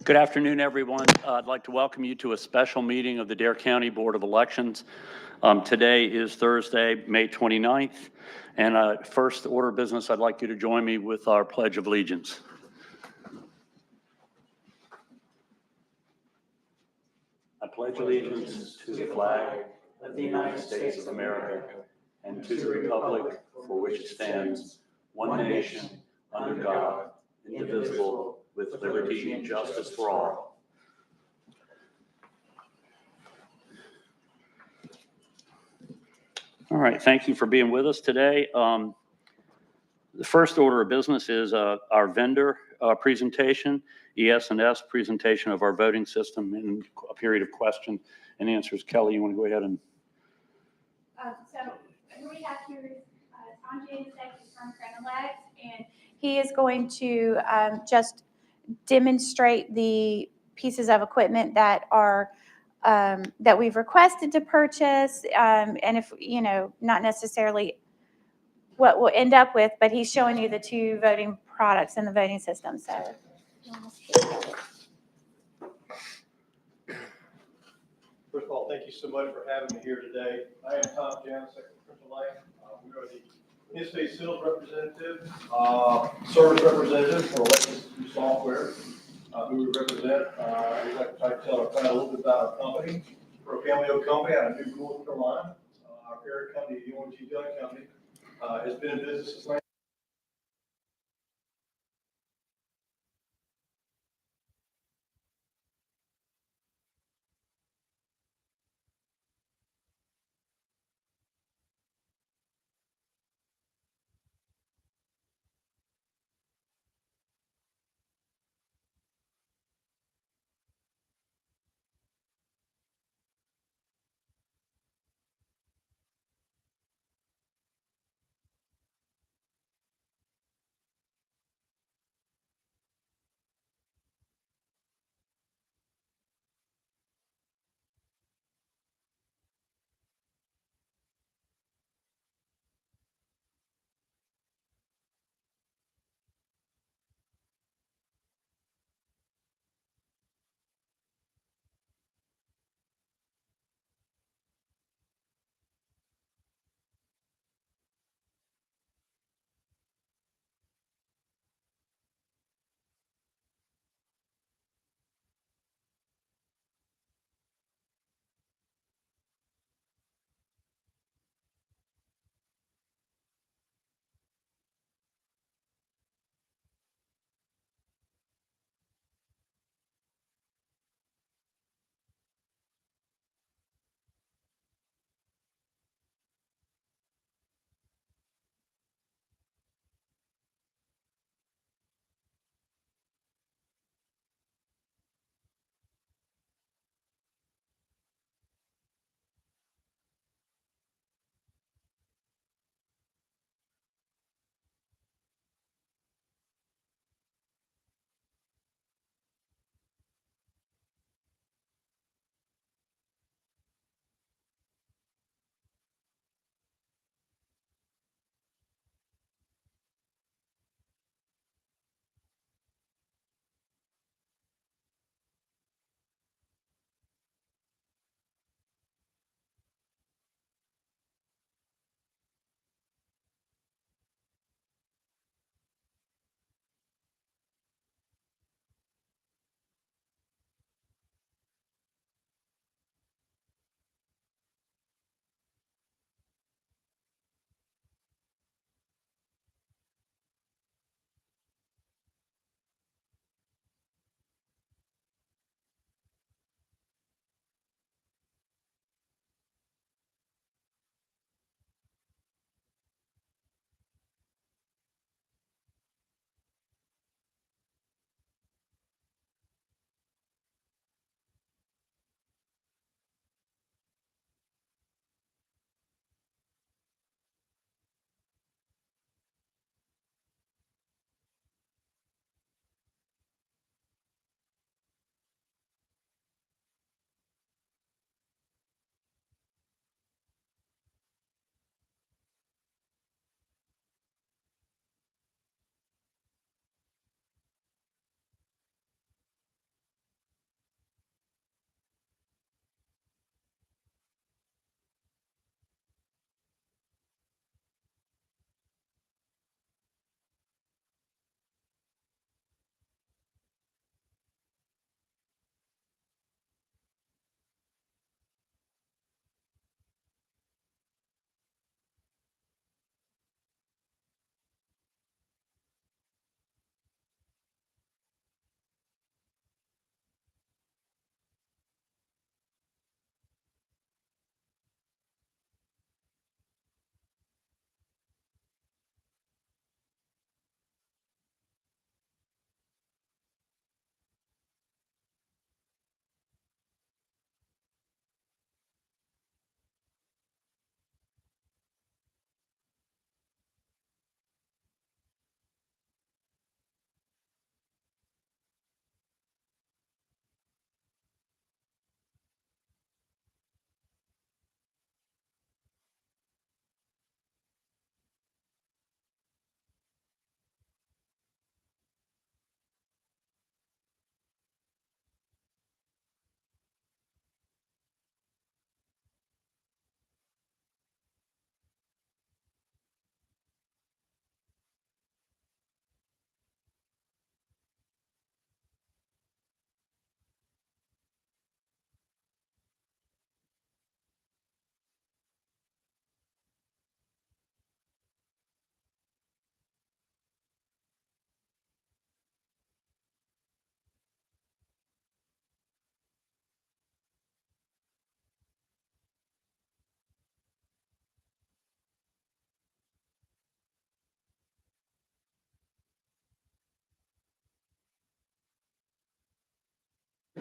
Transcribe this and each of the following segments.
Good afternoon, everyone. I'd like to welcome you to a special meeting of the Dare County Board of Elections. Today is Thursday, May 29th, and first order of business, I'd like you to join me with our Pledge of Allegiance. I pledge allegiance to the flag of the United States of America and to the republic for which it stands, one nation, under God, indivisible, with liberty and justice for all. All right, thank you for being with us today. The first order of business is our vendor presentation, ES&S presentation of our voting system, and a period of question and answers. Kelly, you want to go ahead and? So who we have here is Tom Janicek from Crenelec, and he is going to just demonstrate the pieces of equipment that are that we've requested to purchase, and if, you know, not necessarily what we'll end up with, but he's showing you the two voting products in the voting system. So first of all, thank you so much for having me here today. I am Tom Janicek from Crenelec. We are the in-state sales representative, service representative for Elections Software. Who we represent. I'd like to try to tell a little bit about our company. We're a family-owned company out of New North Carolina. Our parent company, the UNG Gun Company, has been in business since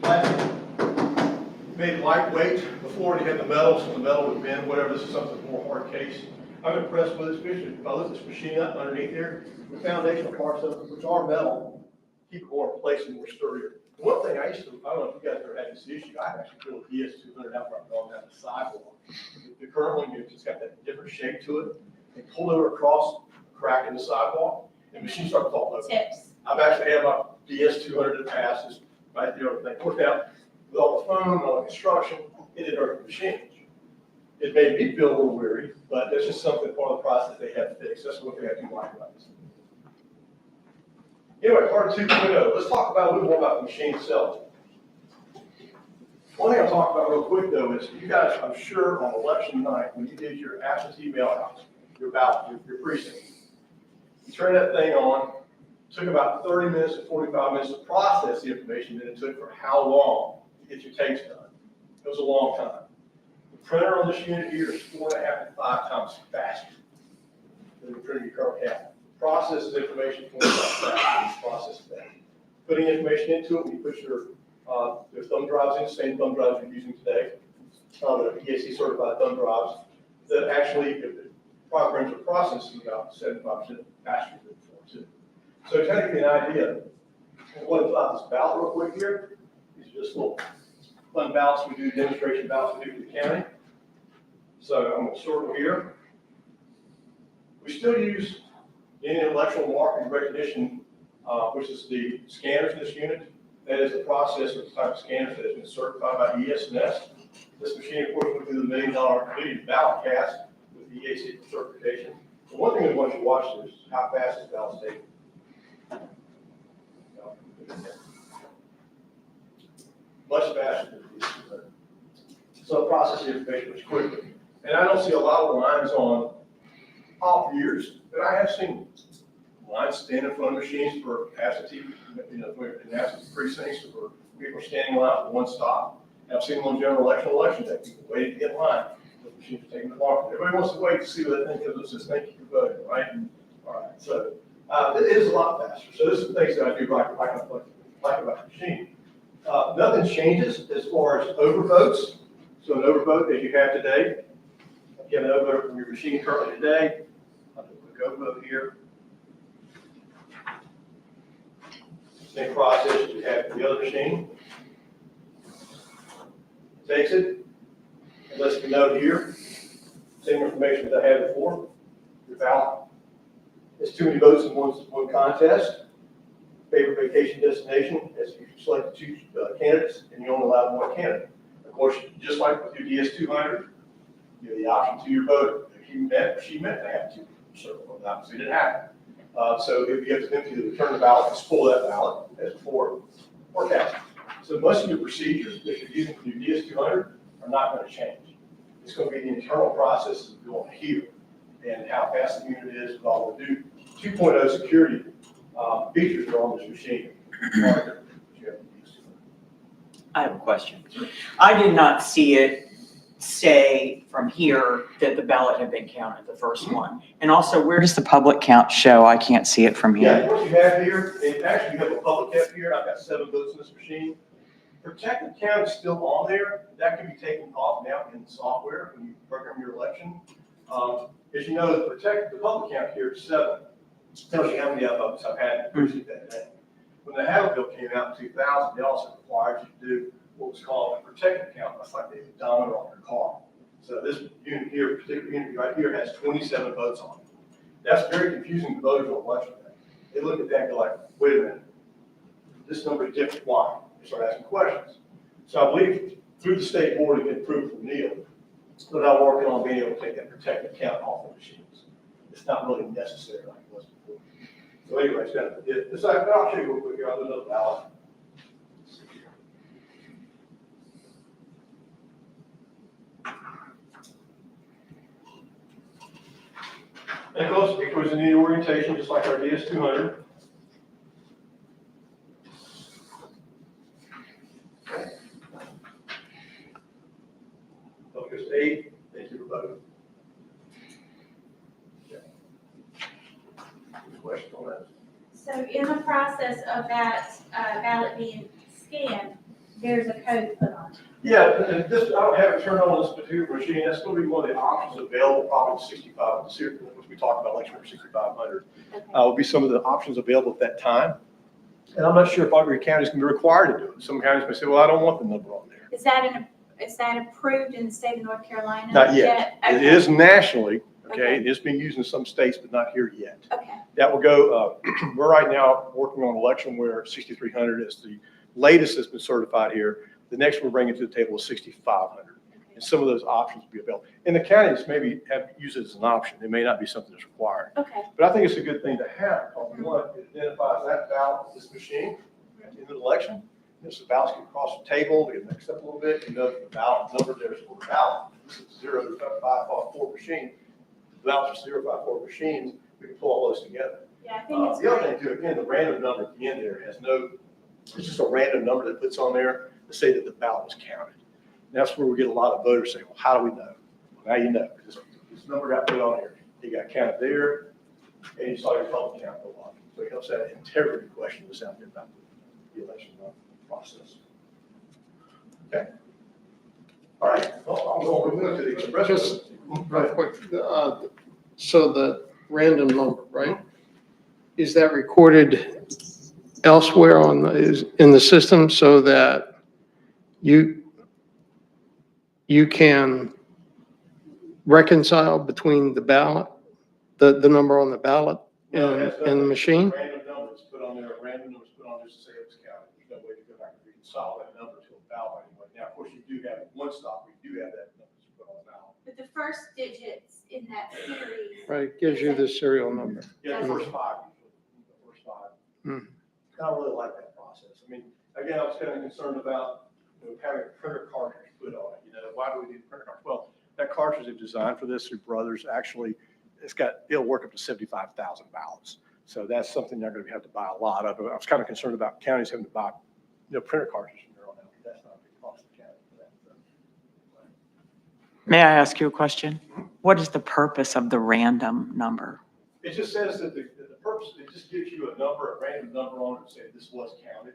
plastic, made lightweight. Before, you had the metal, so the metal would bend, whatever. This is something more hard case. I'm impressed with this machine. If I lift this machine up underneath here, the foundational parts of it, which are metal, keep it more in place and more sturdier. One thing I don't know if you guys ever had this issue, I actually built a DS200 out where I'm going down the sidewalk. The current one, it's got that different shape to it. They pulled over across a crack in the sidewalk, and the machine started falling over. Tips. I've actually had my DS200 that passes, right there, everything worked out with all the foam, all the construction, it didn't hurt the machine. It made me feel a little weary, but that's just something part of the process they have to fix. That's what they have to do likewise. Anyway, part 2.0. Let's talk about a little more about the machine itself. One thing I'll talk about real quick though is you guys, I'm sure on election night, when you did your absentee mail out, your ballot, your precinct, you turn that thing on, took about 30 minutes to 45 minutes to process the information that it took for how long to get your tapes done. It was a long time. The printer on this unit here is 4.5 to 5 times faster than the printer you currently have. Processes information 4 times faster than process that. Putting information into it, when you put your thumb drives in, same thumb drives you're using today, the EAC certified thumb drives, that actually programs are processing about 75% faster than before too. So to kind of give you an idea, I want to fill out this ballot real quick here. These are just little fun ballots we do, demonstration ballots we do for the county. So I'm going to sort them here. We still use the intellectual mark recognition, which is the scanners in this unit. That is the process of the type of scanners that has been certified by ES&S. This machine, of course, went through the million ballot cast with the EAC certification. The one thing I want you to watch is how fast this ballot's taking. Much faster than these. So process the information much quicker. And I don't see a lot of lines on off years, but I have seen lines stand in front of machines for absentee, in absentee precincts, for people standing in line for one stop. And I've seen them on general election day, people waiting to get in line, the machines are taking the mark. Everybody wants to wait to see what they think of it, says thank you for voting, right? All right, so it is a lot faster. So this is the things that I do like about the machine. Nothing changes as far as overvotes. So an overvote as you have today, get an overvote from your machine currently today. I'll do a quick overvote here. Same process as you have with the other machine. Takes it, and lets me know here, same information that I had before, your ballot. It's too many votes in one contest. Favorite vacation destination, as you select the 2 candidates, and you only allow 1 candidate. Of course, just like with your DS200, you have the option to your voter. If he met or she met, they have to serve on that, so it didn't happen. So if you have to empty the return the ballot and spoil that ballot as before or cast. So most of your procedures that you're using for your DS200 are not going to change. It's going to be the internal processes going here and how fast the unit is with all the new 2.0 security features that are on this machine. I have a question. I did not see it say from here that the ballot had been counted, the first one. And also, where does the public count show? I can't see it from Yeah, here. what you have here, and actually you have a public count here. I've got 7 votes in this machine. Protected count is still on there. That can be taken off now in the software when you program your election. As you know, the public count here is 7. It tells you how many votes I've had in precinct that day. When the House bill came out in 2000, they also required you to do what was called a protected count. That's like the odometer on your car. So this unit here, particular unit right here, has 27 votes on it. That's very confusing to voters on election day. They look at that and go like, wait a minute, this number is different. Why? They start asking questions. So I believe through the state board, it's been approved from Neil. They're now working on being able to take that protected count off the machines. It's not really necessary like it was before. So anyways, I'll show you real quick here. I'll do another ballot. And it goes in the orientation just like our DS200. Focus 8, thank you for voting. Question on that? So in the process of that ballot being scanned, there's a code put on it. Yeah, and this, I don't have it turned on this particular machine, that's gonna be one of the options available, probably 65, which we talked about, like 6,500. Okay. Will be some of the options available at that time. And I'm not sure if every county is gonna be required to do it. Some counties may say, well, I don't want the number on there. Is that approved in the state of North Carolina? Not yet. It Okay. is nationally, okay, Okay. it is being used in some states, but not here yet. Okay, That will go, we're right now working on electionware 6,300 is the latest that's been certified here. The next we're bringing to the table is 6,500. And some of those options will be available. And the counties maybe have used it as an option. It may not be something that's required. okay, But I think it's a good thing to have. Because one, it identifies that ballot, this machine, in the election. If the ballots get across the table, they get mixed up a little bit, you know, the ballot number there's for the ballot. This is 054 machine. The ballots are 054 machines. We can pull all those together. yeah, I think it's The other great. thing too, again, the random number at the end there has no, it's just a random number that puts on there to say that the ballot was counted. And that's where we get a lot of voters saying, well, how do we know? Well, now you know, because this number got put on here. It got counted there, and you saw your public count go up. So it helps that integrity question that's out there about the election process. Okay? All right, well, I'm going to move to the express. Just real quick, so the random number, right? Is that recorded elsewhere in the system so that you can reconcile between the ballot, the number on the ballot and the machine? Random numbers put on there, random numbers put on there to say it was counted. There's no way to go back and reconcile that number to a ballot anyway. Now, of course, you do have one stop, we do have that number to put on the ballot. But the first digits in that series. Right, gives you the serial number. Yeah, the first five, usually, the first five. Hmm. I don't really like that process. I mean, again, I was kind of concerned about, having a printer cartridge put on it, why do we need a printer cartridge? Well, that cartridge they've designed for this through Brothers, actually, it'll work up to 75,000 ballots. So that's something they're going to have to buy a lot of. I was kind of concerned about counties having to buy, printer cartridges from there on out. That's not a big cost to the county for that. So. May I ask you a question? What is the purpose of the random number? It just says that the purpose, it just gives you a number, a random number on it, and say this was counted.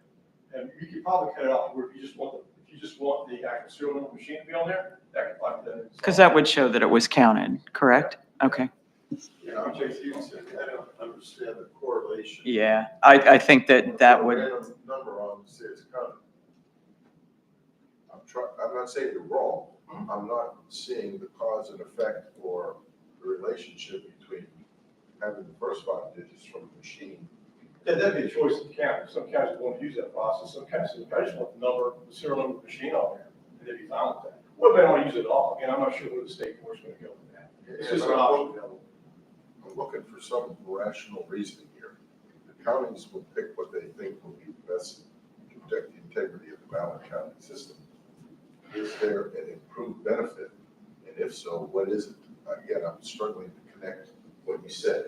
And you could probably cut it off where if you just want the actual serial number machine to be on there, that could probably be done. Because that would show that it was counted, correct? Okay. Yeah, I'm just using, I don't understand the correlation. Yeah, I think that would, Random number on says counted. I'm not saying you're wrong. I'm not seeing the cause and effect or the relationship between having the first 5 digits from the machine. Yeah, that'd be a choice of the county. Some counties won't use that process. Some counties say, I just want the number, the serial number of the machine on there, and they'd be fine with that. Well, they don't want to use it at all. Again, I'm not sure where the state court's going to go with that. It's just an option available. I'm looking for some rational reasoning here. The counties will pick what they think will be best to protect the integrity of the ballot counting system. Is there an improved benefit? And if so, what is it? Again, I'm struggling to connect what you said.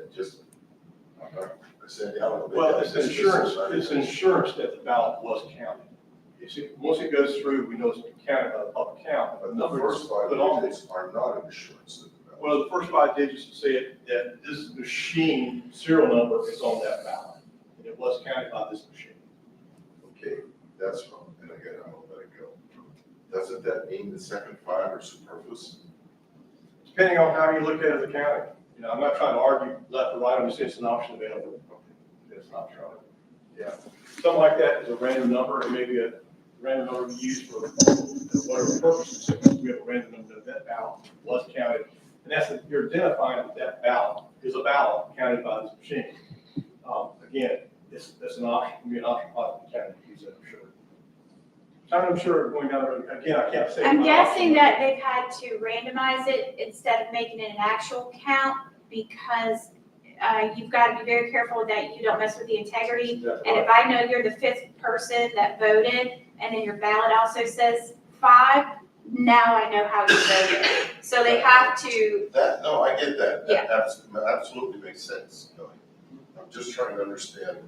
I'm not saying, I don't know. Well, it's insurance that the ballot was counted. Once it goes through, we know it's been counted by the public count. But the first 5 digits are not an assurance that the ballot. Well, the first 5 digits say that this machine serial number is on that ballot, and it was counted by this machine. Okay, that's wrong. And again, I won't let it go. Doesn't that mean the second 5 are superfluous? Depending on how you look at it as a county. I'm not trying to argue left or right, I'm just saying it's an option available. It's not true. Yeah, something like that is a random number, and maybe a random number we use for whatever purposes. We have a random number that ballot was counted, and that's you're identifying that ballot is a ballot counted by this machine. Again, that's an option, can be an option for the county to use that, I'm sure. I'm sure going down there, again, I can't say. I'm guessing that they've had to randomize it instead of making it an actual count because you've got to be very careful that you don't mess with the integrity. And if I know you're the 5th person that voted and then your ballot also says 5, now I know how you voted. So they have to. No, I get that. Yeah. That absolutely makes sense. I'm just trying to understand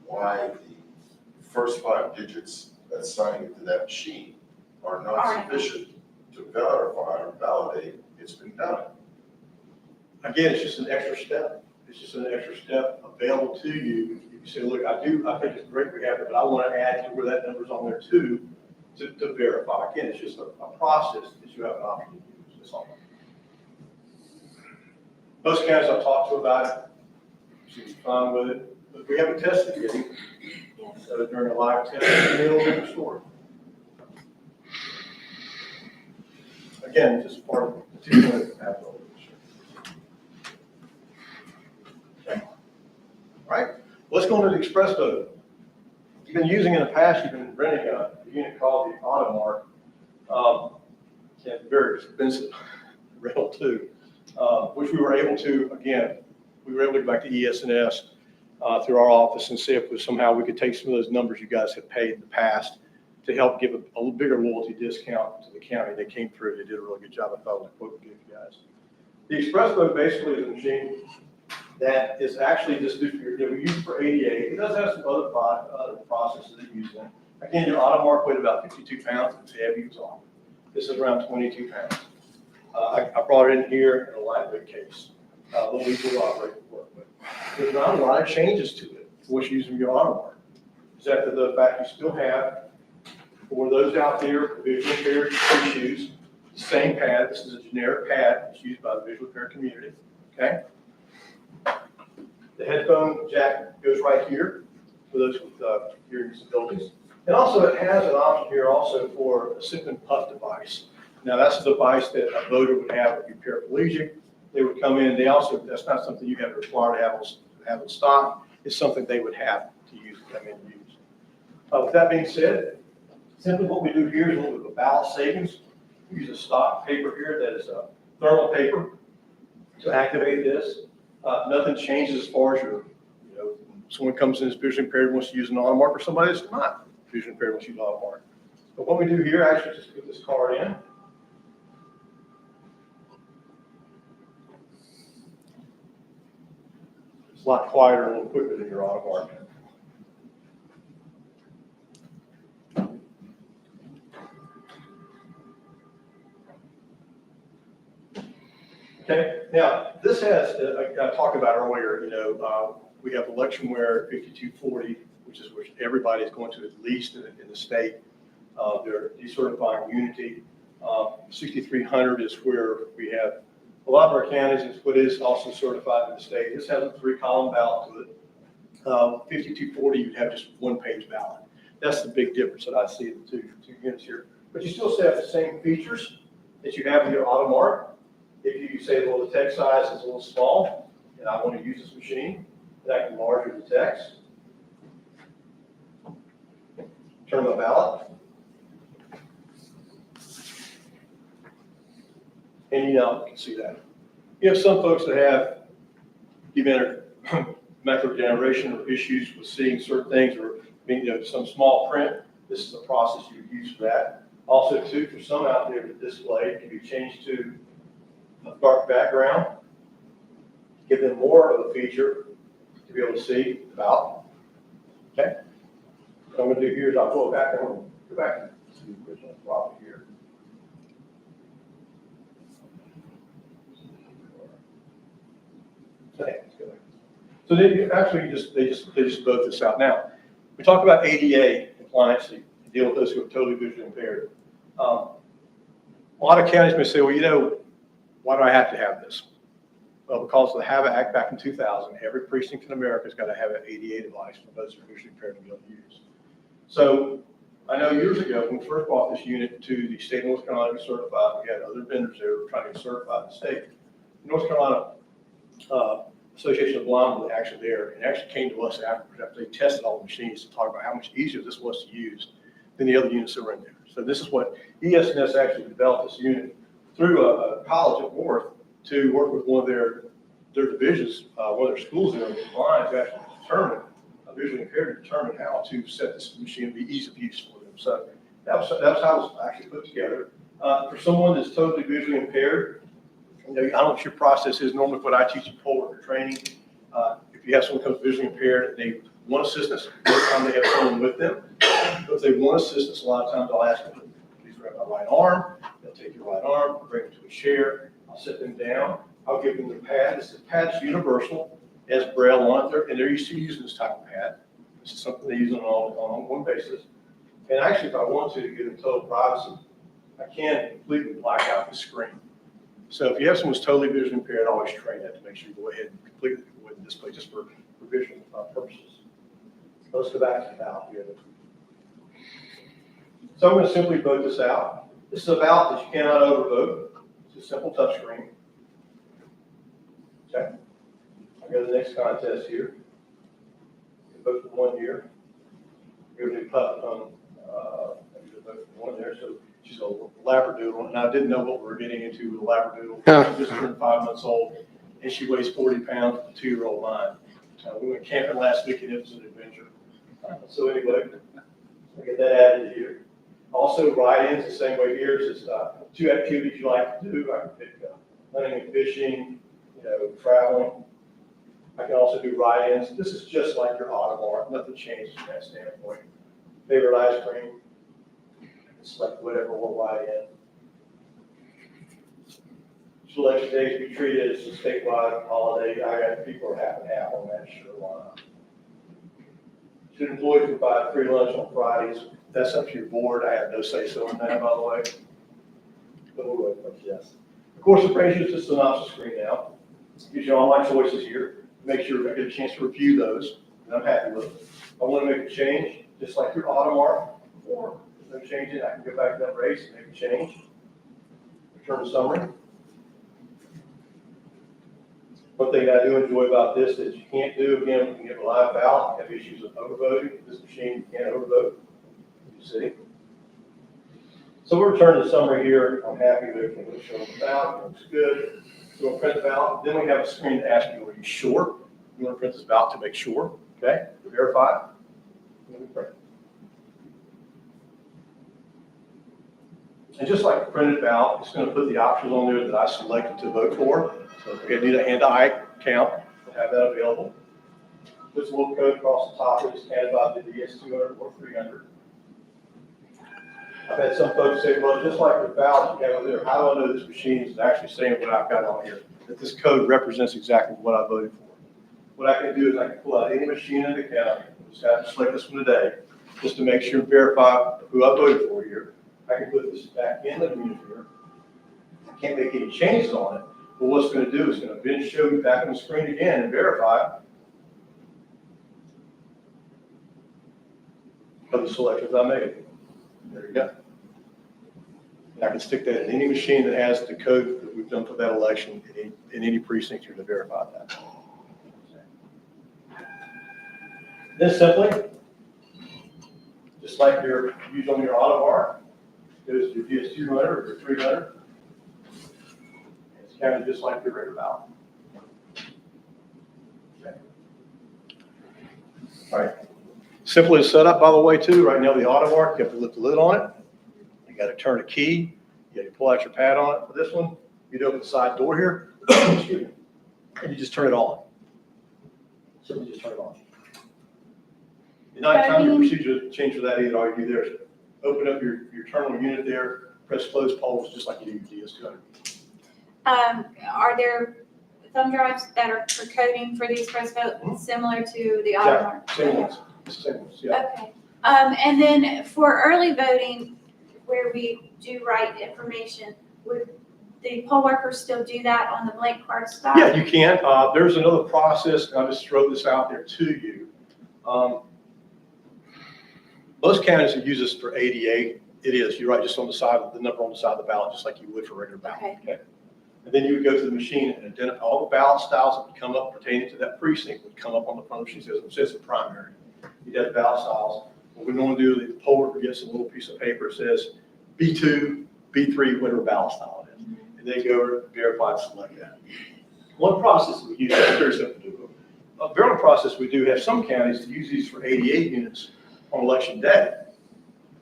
why the first 5 digits assigned to that machine are not sufficient to verify or validate it's been counted. Again, it's just an extra step. It's just an extra step available to you. If you say, look, I think it's great we have it, but I want to add to where that number's on there too, to verify. Again, it's just a process that you have an option to use, that's all. Most counties I've talked to about it, seem fine with it, but we haven't tested it yet. So during a live test, it's a little different story. Again, just part of the 2 minutes after. Okay. All right, let's go into the express vote. You've been using in the past, you've been renting a unit called the Automark. Very expensive rental too, which we were able to, again, we were able to go back to ES&S through our office and see if somehow we could take some of those numbers you guys have paid in the past to help give a bigger loyalty discount to the county. They came through, they did a really good job. I thought it was a quote we gave you guys. The express vote basically is a machine that is actually just, we use it for ADA. It does have some other processes that use it. Again, your Automark weighed about 52 pounds. It's heavy, it's on. This is around 22 pounds. I brought it in here in a lightweight case. A little easy to operate and work with. There's not a lot of changes to it for what's using your Automark. Except for the fact you still have, for those out there, visually impaired issues, the same pad. This is a generic pad. It's used by the visually impaired community. Okay. The headphone jack goes right here for those with hearing disabilities. And also it has an option here also for a sip and puff device. Now that's a device that a voter would have if you're paraplegic. They would come in, they also, that's not something you have to require to have in stock. It's something they would have to use, come in and use. With that being said, simply what we do here is a little bit of a ballot savings. We use a stock paper here that is a thermal paper to activate this. Nothing changes as far as your, someone comes in as visually impaired wants to use an Automark, or somebody that's not visually impaired wants to use an Automark. But what we do here, actually just put this card in. It's a lot quieter and a little quicker than your Automark. Okay, now this has, I talked about earlier, we have ElectionWare 5240, which is which everybody is going to at least in the state. They're decertifying Unity. 6300 is where we have a lot of our counties, it's what is also certified in the state. This has a 3-column ballot to it. 5240, you'd have just 1-page ballot. That's the big difference that I see in the two units here. But you still have the same features that you have in your Automark. If you say, well, the text size is a little small, and I want to use this machine, then I can enlarge the text. Turn the ballot. And you can see that. You have some folks that have macular degeneration or issues with seeing certain things or some small print. This is a process you would use for that. Also, too, for some out there, the display can be changed to a dark background, give them more of a feature to be able to see the ballot. Okay. What I'm going to do here is I'll go back and go back and see the original problem here. Okay. So they actually they just vote this out. Now, we talk about ADA compliance to deal with those who are totally visually impaired. A lot of counties may say, well, why do I have to have this? Well, because of the HAVA Act back in 2000, every precinct in America has got to have an ADA device for those who are visually impaired to be able to use. So I know years ago, when we first brought this unit to the state of North Carolina to be certified, we had other vendors there trying to get certified in the state. The North Carolina Association of Blind was actually there and actually came to us after they tested all the machines to talk about how much easier this was to use than the other units that were in there. So this is what ES&S actually developed this unit through a college at Worth to work with one of their divisions, one of their schools there, blind, to actually determine, visually impaired, to determine how to set this machine to be ease of use for them. So that's how it was actually put together. For someone that's totally visually impaired, I don't know what your process is. Normally what I teach in poll worker training, if you have someone who comes visually impaired and they want assistance, most time they have someone with them. But if they want assistance, a lot of times I'll ask them, please grab my right arm. They'll take your right arm, bring them to a chair. I'll sit them down. I'll give them their pad. This pad's universal. It has Braille on it, and they're used to using this type of pad. This is something they use on an ongoing basis. And actually, if I want to give them total privacy, I can completely black out the screen. So if you have someone who's totally visually impaired, I always train that to make sure you go ahead and completely avoid the display just for visual purposes. Let's go back to the ballot here. So I'm going to simply vote this out. This is a ballot that you cannot overvote. It's a simple touchscreen. Okay. I go to the next contest here. Vote for one here. We're going to do vote for one there. So she's a Labradoodle, and I didn't know what we were getting into with a Labradoodle. Yeah. She just turned 5 months old, and she weighs 40 pounds with a 2-year-old mine. We went camping last week, and it was an adventure. So anyway, I get that added here. Also, write-ins the same way here. It's just 2 activities you like to do. I can pick hunting and fishing, traveling. I can also do write-ins. This is just like your Audemars. Nothing changes from that standpoint. Favorite ice cream. Select whatever we'll write in. Selection days be treated as a statewide holiday. I got people are half and half on that, sure, why not? Should employees provide free lunch on Fridays? That's up to your board. I have no say-so on that, by the way. But we'll go with yes. Of course, it brings you to the synopsis screen now. Gives you all my choices here. Make sure I get a chance to review those, and I'm happy with them. If I want to make a change, just like your Audemars, or no change it, I can go back to that race and make a change. Return to summary. One thing I do enjoy about this is you can't do, again, when you have a live ballot, you have issues with overvoting. This machine can't overvote, you see. So we'll return to the summary here. I'm happy with everything that's shown on the ballot. It looks good. So we'll print the ballot. Then we have a screen to ask you, are you sure you want to print this ballot to make sure? Okay, to verify. Then we print. And just like the printed ballot, it's going to put the options on there that I selected to vote for. So if we do the hand-to-eye count, we'll have that available. This little code across the top is counted by the DS200 or 300. I've had some folks say, well, just like the ballot you have over there, how do I know this machine is actually saying what I've got on here? That this code represents exactly what I voted for. What I can do is I can pull out any machine in the county, just have to select this one today, just to make sure and verify who I voted for here. I can put this back in the unit here. I can't make any changes on it, but what it's going to do is going to then show me back on the screen again and verify of the selections I made. There you go. And I can stick that in any machine that has the code that we've done for that election in any precinct here to verify that. This simply, just like your use on your Audemars, goes to your DS200 or your 300. It's counted just like your regular ballot. Okay. All right. Simply set up, by the way, too. Right now, the Audemars, you have to lift the lid on it. You got to turn a key. You got to pull out your pad on it. For this one, you'd open the side door here, excuse me, and you just turn it on. Simply just turn it on. You're not time your procedure to change for that either. All you do there is open up your terminal unit there, press close polls just like you do your DS200. Are there thumb drives that are for coding for these press votes similar to the Audemars? Exactly. Same ones. Same ones, yeah. Okay. And then for early voting, where we do write information, would the poll workers still do that on the blank card style? Yeah, you can. There's another process, and I'll just throw this out there to you. Most counties that use this for ADA, it is, you're right, just on the side of the number on the side of the ballot, just like you would for a regular ballot. Okay. And then you would go to the machine and identify all the ballot styles that would come up pertaining to that precinct would come up on the front of the machine. It says the primary. You have ballot styles. What we normally do is the poll worker gets a little piece of paper that says B2, B3, whatever ballot style it is. And they go over, verify, and select that. One process that we use, is very simple to do. A variable process we do have some counties that use these for 88 units on election day.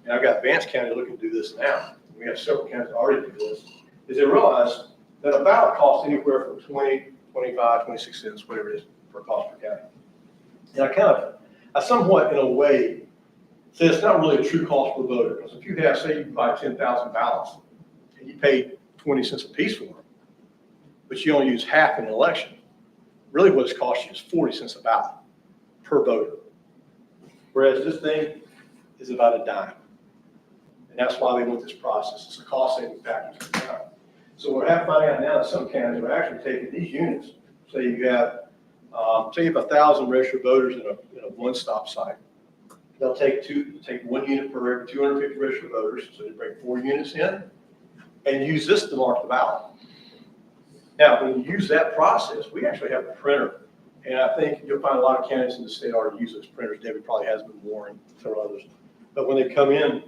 And I've got Vance County looking to do this now. We have several counties that already do this. Is they realize that a ballot costs anywhere from 20, 25, 26 cents, whatever it is per cost per county. And I somewhat, in a way, say it's not really a true cost per voter. Because if you have, say you buy 10,000 ballots and you pay 20 cents a piece for them, but you only use half in an election, really what it's cost you is 40 cents a ballot per voter. Whereas this thing is about a dime. And that's why they want this process. It's a cost saving factor for the county. So we're finding out now that some counties are actually taking these units. Say you have 1,000 registered voters in a one-stop site. They'll take one unit per every 250 registered voters, so they bring 4 units in and use this to mark the ballot. Now, when you use that process, we actually have a printer, and I think you'll find a lot of counties in the state already use those printers. Debbie probably has been Warren, several others. But when they come in,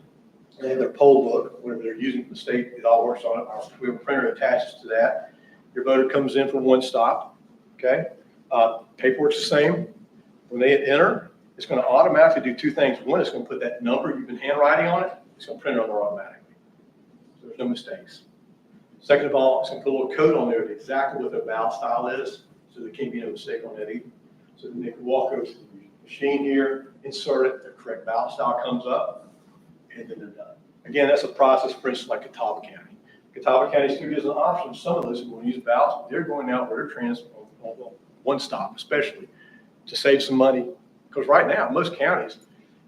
they have their poll book, whatever they're using for the state, it all works on it. We have a printer attaches to that. Your voter comes in from one stop, okay? Paperwork's the same. When they hit enter, it's going to automatically do 2 things. One, it's going to put that number you've been handwriting on it. It's going to print it on there automatically. So there's no mistakes. Second of all, it's going to put a little code on there of exactly what their ballot style is, so there can't be no mistake on that either. So then they can walk over to the machine here, insert it, the correct ballot style comes up, and then they're done. Again, that's a process, for instance, like Catawba County. Catawba County still gives an option. Some of those who want to use ballots, they're going out where they're on one stop, especially to save some money. Because right now, most counties,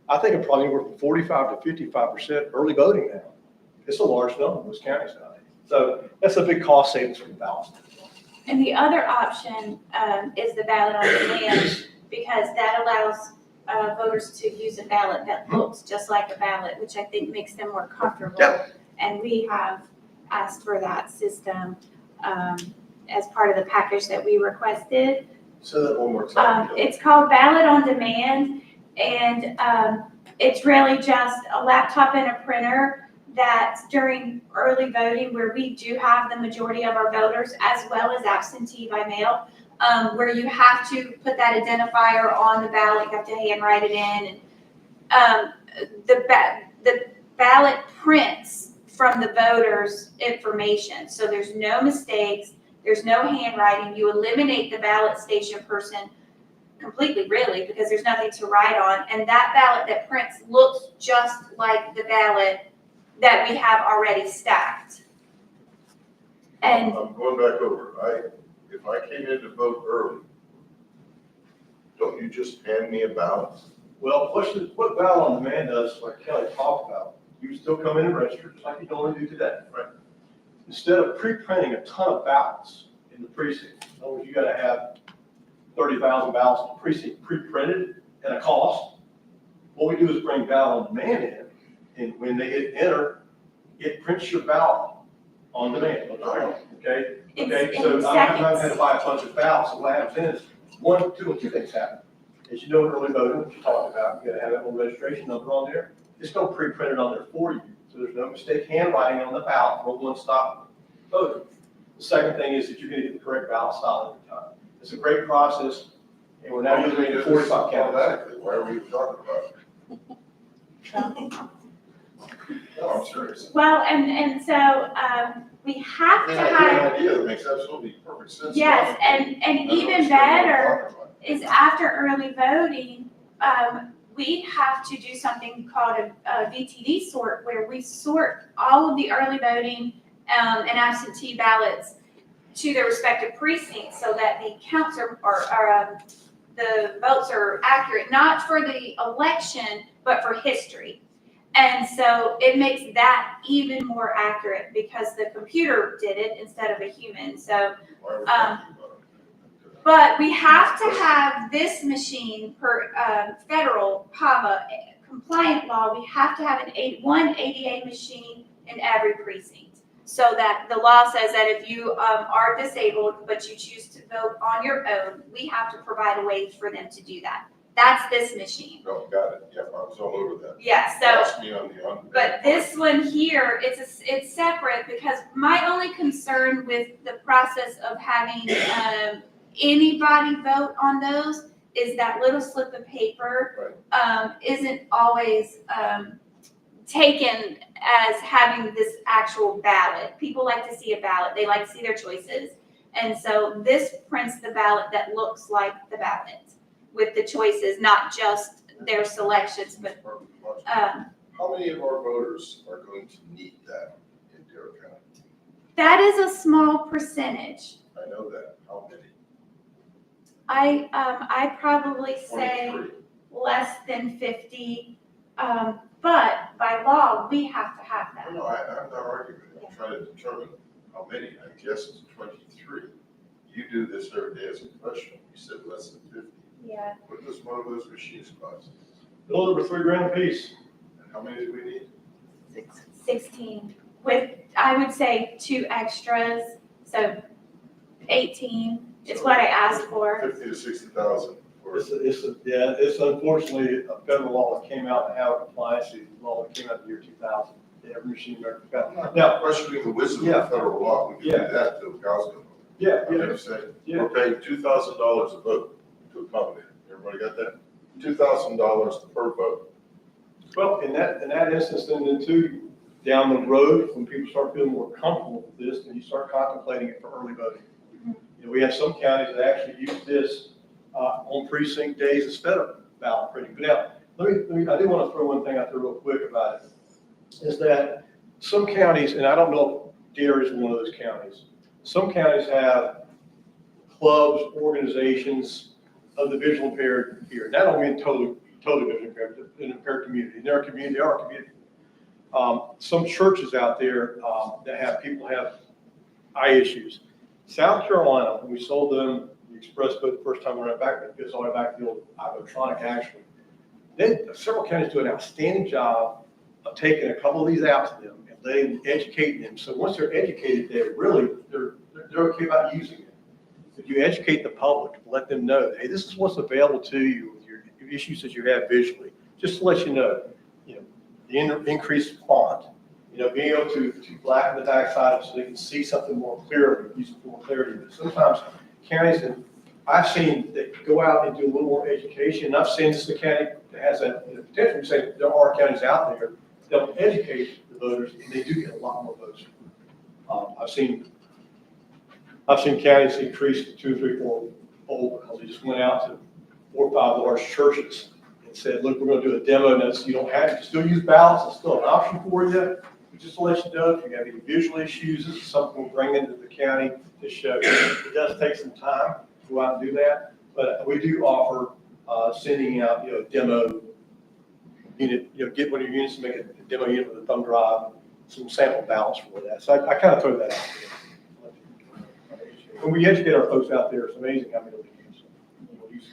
I think are probably anywhere from 45 to 55% early voting now. It's a large number in most counties nowadays. So that's a big cost savings for the ballots. And the other option is the ballot on demand, because that allows voters to use a ballot that looks just like a ballot, which I think makes them more comfortable. Yep. And we have asked for that system as part of the package that we requested. Say that one more time. It's called Ballot on Demand, and it's really just a laptop and a printer that during early voting, where we do have the majority of our voters, as well as absentee by mail, where you have to put that identifier on the ballot, you have to handwrite it in, and the ballot prints from the voters' information, so there's no mistakes, there's no handwriting. You eliminate the ballot station person completely, really, because there's nothing to write on, and that ballot that prints looks just like the ballot that we have already stacked. And I'm going back over. If I came in to vote early, don't you just hand me a ballot? Well, what ballot on demand does, like Kelly talked about, you still come in and register, just like you normally do today. Right. Instead of pre-printing a ton of ballots in the precinct, in other words, you gotta have 30,000 ballots in the precinct pre-printed at a cost. What we do is bring ballot on demand in, and when they hit enter, it prints your ballot on demand, okay? Okay, It's so in I'm not seconds. gonna buy a bunch of ballots, and what happens is, two things happen. As you know, early voting, what you talked about, you gotta have that little registration number on there. It's gonna pre-print it on there for you, so there's no mistake handwriting on the ballot for one-stop voting. The second thing is that you're gonna get the correct ballot style every time. It's a great process, and we're now using it in 45 counties. Automatically, why are we even talking about it? No, I'm serious. well, and so we have to I have have, an idea that makes absolutely perfect sense. yes, and I don't even understand what I'm better talking about. is after early voting, we have to do something called a VTD sort, where we sort all of the early voting and absentee ballots to their respective precincts, so that the counts are the votes are accurate, not for the election, but for history. And so it makes that even more accurate, because the computer did it instead of a human. So, Why are we talking about it? but we have to have this machine per federal PAVA compliant law. We have to have one ADA machine in every precinct. So that the law says that if you are disabled, but you choose to vote on your own, we have to provide a way for them to do that. That's this machine. No, got it. Yeah, I was all over that. Yeah, so, Ask me on the but this one here, it's separate, because my only concern with the process of having anybody vote on those is that little slip of paper isn't always taken as having this actual ballot. People like to see a ballot. They like to see their choices. And so this prints the ballot that looks like the ballot with the choices, not just their selections, but, How many of our voters are going to need that in Dare County? that is a small percentage. I know that. How many? I probably say 23. less than 50, but by law, we have to have No, I'm not arguing. I'm trying to determine how many. I guess it's 23. You do this every day as a professional. You said less than 50. Yeah. What does one of those machines cost? A little over $3,000 a piece. And how many do we need? 16 with, I would say, 2 extras, so 18 is what I asked for. 50 to 60,000 for. It's unfortunately a federal law that came out in Howard compliance, the law that came out in the year 2000. Every machine America got. I'm Now, not questioning the wisdom of federal law. We can do Yeah. that till the cows come home. yeah, You know yeah, what I'm saying? Yeah. We're paying $2,000 a vote to accommodate. Everybody got that? $2,000 per vote. well, in that instance, then too, down the road, when people start feeling more comfortable with this, then you start contemplating it for early voting. You know, we have some counties that actually use this on precinct days instead of ballot printing. But now, I do want to throw one thing out there real quick about it, is that some counties, and I don't know if Dare is one of those counties, some counties have clubs, organizations of the visual impaired here. And I don't mean totally visually impaired, but an impaired community. They're a community, they are a community. Some churches out there that have people have eye issues. South Carolina, when we sold them the Express Boat the first time we went back, it goes all the way back to the old Ivotronic actually. Several counties do an outstanding job of taking a couple of these out to them and letting educating them. So once they're educated, they're okay about using it. If you educate the public, let them know, hey, this is what's available to you with your issues that you have visually. Just to let you know, the increased font, being able to blacken the backside so they can see something more clearly, use more clarity. But sometimes counties, and I've seen that go out and do a little more education. And I've seen this in a county that has that potential. Say there are counties out there that will educate the voters, and they do get a lot more votes. I've seen counties increase to 2, 3, 4 fold because they just went out to 4 or 5 large churches and said, look, we're going to do a demo. Notice you don't have to still use ballots. It's still an option for you. But just to let you know, if you have any visual issues, this is something we'll bring into the county to show. It does take some time to go out and do that, but we do offer sending out, demo unit, get one of your units and make a demo unit with a thumb drive, some sample ballots for that. So I kind of throw that out there. When we educate our folks out there, it's amazing how many of them use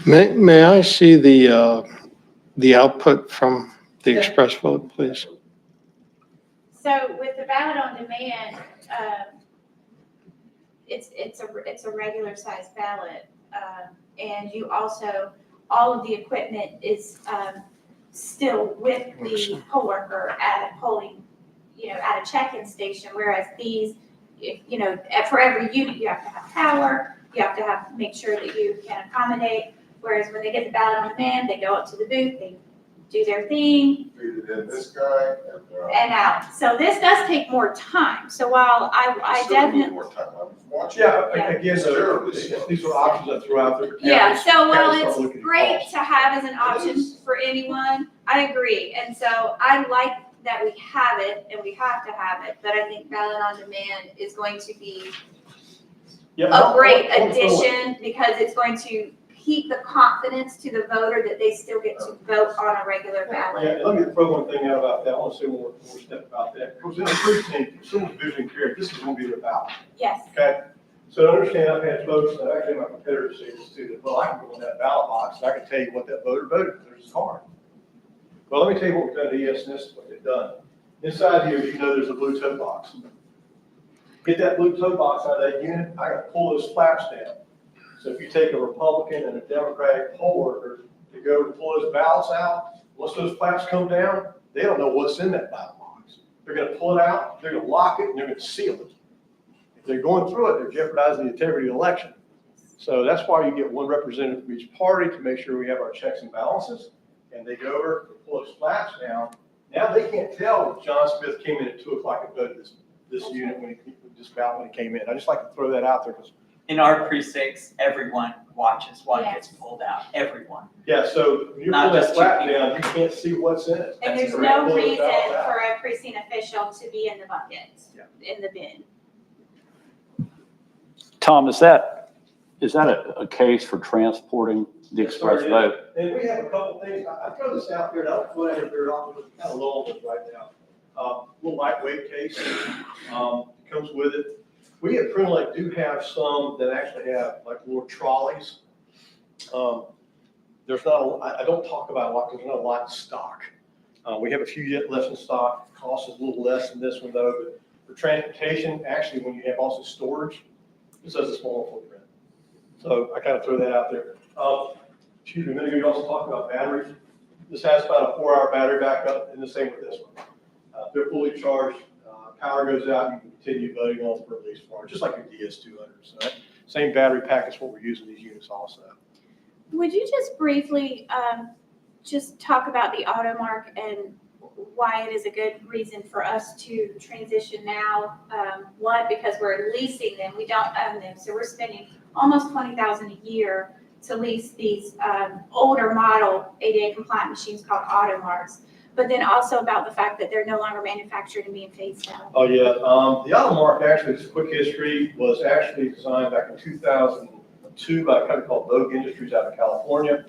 it. May I see the output from the Express Vote, please? So with the ballot on demand, it's a regular sized ballot. And you also, all of the equipment is still with the poll worker at a polling, at a check-in station, whereas these, for every unit, you have to have power, you have to make sure that you can accommodate, whereas when they get the ballot on demand, they go up to the booth, they do their thing, Feed it in this guy and out. So this does take more time. So while I still need definitely, more time. I'm watching. Yeah, again, though, these are options I threw out there. yeah, so while Counties start looking it's at great costs. to have as an option is. for anyone, I agree. And so I like that we have it and we have to have it, but I think ballot on demand is going to be Yeah, a great I'll throw it. addition because it's going to keep the confidence to the voter that they still get to vote on a regular ballot. Yeah, let me throw one thing out about that. I want to say one more step about that. Because in a precinct, if someone's visually impaired, this is going to be their ballot, Yes, okay? So to understand, I've had folks, and actually my competitors say this too, that, well, I can go in that ballot box, and I can tell you what that voter voted, there's his card. Well, let me tell you what we've done at ESNS, what they've done. Inside here, there's a blue tote box. Get that blue tote box out of that unit, I gotta pull those flaps down. So if you take a Republican and a Democratic poll worker to go to pull those ballots out, once those flaps come down, they don't know what's in that ballot box. They're gonna pull it out, they're gonna lock it, and they're gonna seal it. If they're going through it, they're jeopardizing the integrity of the election. So that's why you get one representative from each party to make sure we have our checks and balances. And they go over, pull those flaps down. Now they can't tell if John Smith came in at 2 o'clock and voted this unit this ballot when he came in. I just like to throw that out there because In our precincts, everyone watches what Yes. gets pulled out, everyone. yeah, so when you Not pull that just two flap people. down, you can't see what's in it. and That's there's correct. no Pull those reason ballots out. for a precinct official to be in the bucket, Yeah. in the bin. Tom, is that a case for transporting the Yes, express sir, it is. vote? And we have a couple things, I throw this out here, and I don't put it out here, I'm kind of low on this right now. Little lightweight case, comes with it. We at Print Lake do have some that actually have like little trolleys. There's not, I don't talk about a lot because there's not a lot in stock. We have a few yet left in stock. Cost is a little less than this one though, but for transportation, actually, when you have also storage, this has a smaller footprint. So I kind of throw that out there. Excuse me, a minute ago, you also talked about batteries. This has about a 4-hour battery backup, and the same with this one. They're fully charged. Power goes out, you can continue voting on for at least 4 hours, just like your DS200. So that same battery pack is what we're using these units also. Would you just briefly just talk about the AutoMark and why it is a good reason for us to transition now? One, because we're leasing them, we don't own them, so we're spending almost $20,000 a year to lease these older model ADA compliant machines called AutoMarks. But then also about the fact that they're no longer manufactured and being phased out. Oh, yeah. The AutoMark, actually, it's a quick history, was actually designed back in 2002 by a company called Vogue Industries out of California.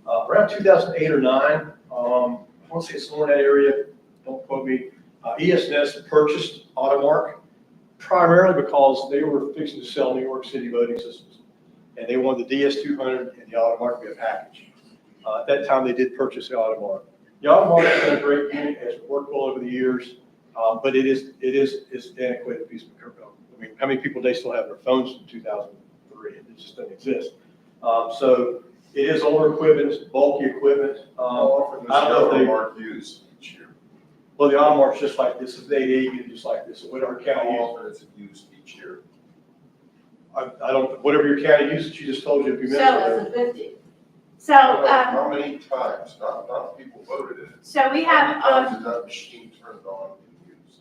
Around 2008 or 9, I want to say it's somewhere in that area, don't quote me, ESNS purchased AutoMark primarily because they were fixing to sell New York City voting systems. And they wanted the DS200 and the AutoMark to be a package. At that time, they did purchase the AutoMark. The AutoMark has been a great unit, has worked well over the years, but it's an antiquated piece of equipment. I mean, how many people today still have their phones from 2003? It just doesn't exist. So it is older equipment, it's bulky equipment. How often I don't know does if the they- AutoMark use each year? Well, the AutoMark's just like this, it's ADA, just like this, whatever How county uses. often is it used each year? I don't, whatever your county uses, she just told you a few minutes ago. So, How many times? Not people voted in it. so we have, How many times is that machine turned on and used?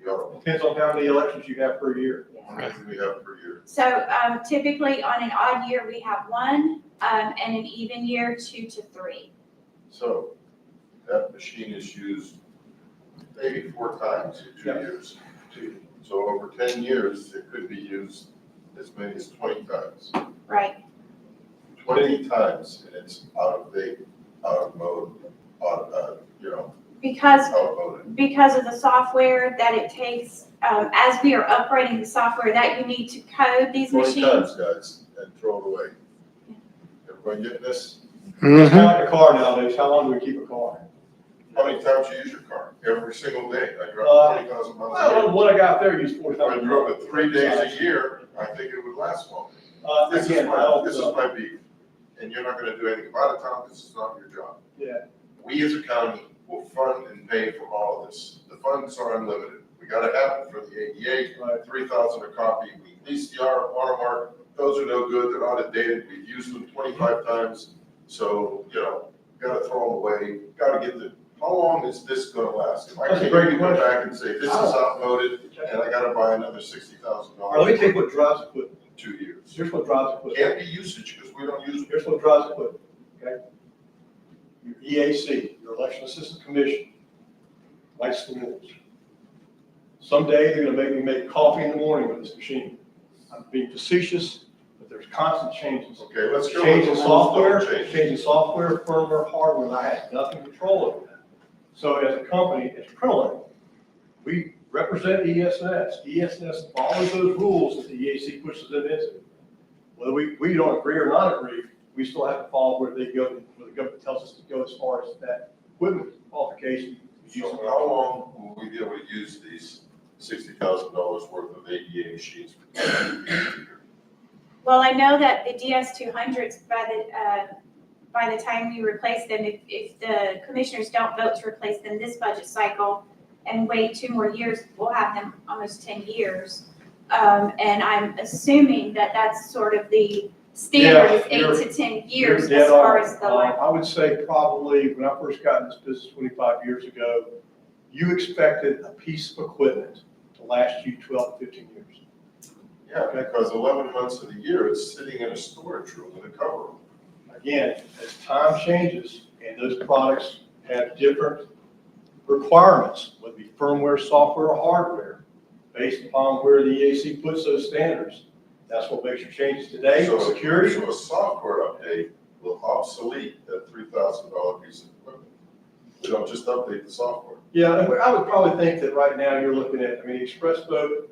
The AutoMark, Depends on how many elections you have per year. how many do we have per year? so typically on an odd year, we have 1, and an even year, 2 to 3. So that machine is used maybe 4 times in 2 Yeah. years. So over 10 years, it could be used as many as 20 times. Right. 20 times, and it's out of date, out of mode, Because outmoded. because of the software that it takes, as we are upgrading the software that you need to code these 20 machines. times, guys, and throw it away. Everybody getting this? It's kind of Mhm. like a car nowadays, how long do we keep a car? How many times you use your car? Every single day. I drive 20,000 miles a Well, year. the one I got there used 40 If I times. drove it 3 days a year, I think it would last longer. This is Again, I my, don't, this is my beef, and you're not gonna do anything about it, Tom, this is not your job. yeah, We as a county will fund and pay for all of this. The funds are unlimited. We gotta have it for the ADA, right. 3,000 a copy. We lease the AutoMark, those are no good, they're out of dated, we've used them 25 times. So, gotta throw them away, gotta get how long is this gonna last? If I That's a can't great even come question. back and say, this is outmoded, and I gotta buy another $60,000. Let me tell you what drives equipment. in 2 years. Here's what drives equipment. Can't be usage, because we don't use it. Here's what drives equipment, okay? Your EAC, your Election Assistance Commission, lights the rules. Someday they're gonna make me make coffee in the morning with this machine. I'm being facetious, but there's constant changes. Okay, let's go with the Changing rules, software, don't change. changing software, firmware, hardware, and I had nothing control over that. So as a company, as Printer, we represent ESNS. ESNS follows those rules that the EAC pushes them into. Whether we don't agree or not agree, we still have to follow where they go, where the government tells us to go as far as that equipment qualification. So how long will we be able to use these $60,000 worth of ADA machines? Well, I know that the DS200s, by the time we replace them, if the commissioners don't vote to replace them this budget cycle and wait 2 more years, we'll have them almost 10 years. And I'm assuming that that's sort of the standard is Yeah, 8 to 10 years You're dead as far on. as the life. I would say probably when I first got in this business 25 years ago, you expected a piece of equipment to last you 12 to 15 years. Yeah, because 11 months of the year, it's sitting in a storage room in a cover room. Again, as time changes and those products have different requirements, whether it be firmware, software, or hardware, based upon where the EAC puts those standards, that's what makes your changes today. So- Security, So a software update will obsolete that $3,000 piece of equipment. You know, just update the software. Yeah, and I would probably think that right now you're looking at, I mean, ExpressBoat,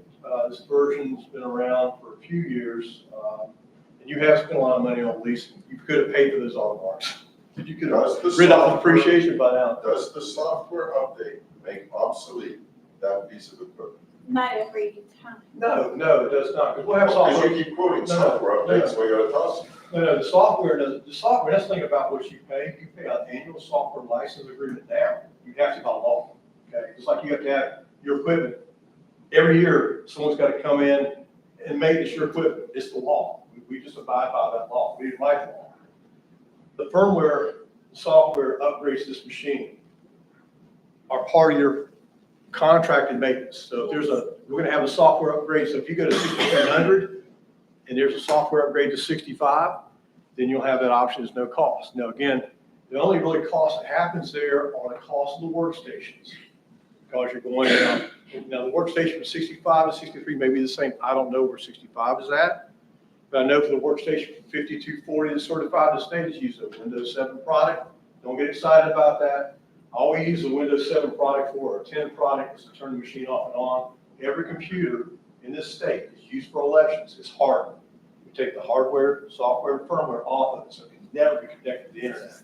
this version's been around for a few years. And you have spent a lot of money on leasing. You could have paid for those auto marks. You could have Does the rid off software- depreciation by now. Does the software update make obsolete that piece of equipment? Not every time. No, it does not, because we'll have Because software. you keep quoting No, software no, updates, we gotta toss it. No, the software doesn't, the software, that's the thing about what you pay an annual software license agreement now. You have to by law, okay? Just like you have to have your equipment. Every year, someone's got to come in and maintenance your equipment. It's the law. We just abide by that law. We like the law. The firmware, software upgrades to this machine are part of your contracted maintenance. So if we're going to have a software upgrade. So if you go to 6300 and there's a software upgrade to 65, then you'll have that option as no cost. Now, again, the only really cost that happens there are the cost of the workstations. Because you're going down, now the workstation from 65 to 63 may be the same. I don't know where 65 is at. But I know for the workstation from 5240 to certified to state is using a Windows 7 product. Don't get excited about that. All we use the Windows 7 product for, or 10 product, is to turn the machine off and on. Every computer in this state is used for elections. It's hardened. We take the hardware, software, and firmware off of it, so it can never be connected to the internet.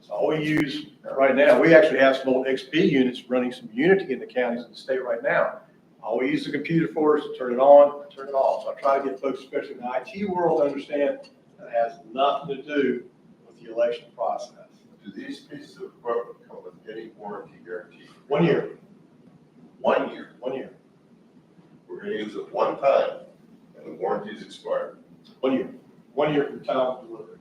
So all we use right now, we actually have some old XP units running some Unity in the counties in the state right now. All we use the computer for is to turn it on, turn it off. So I try to get folks, especially in the IT world, to understand that it has nothing to do with the election process. Do these pieces of equipment come with any warranty guarantee? 1 year, 1 year. 1 year, We're gonna use it one time and the warranty's expired. 1 year, 1 year from time of delivery.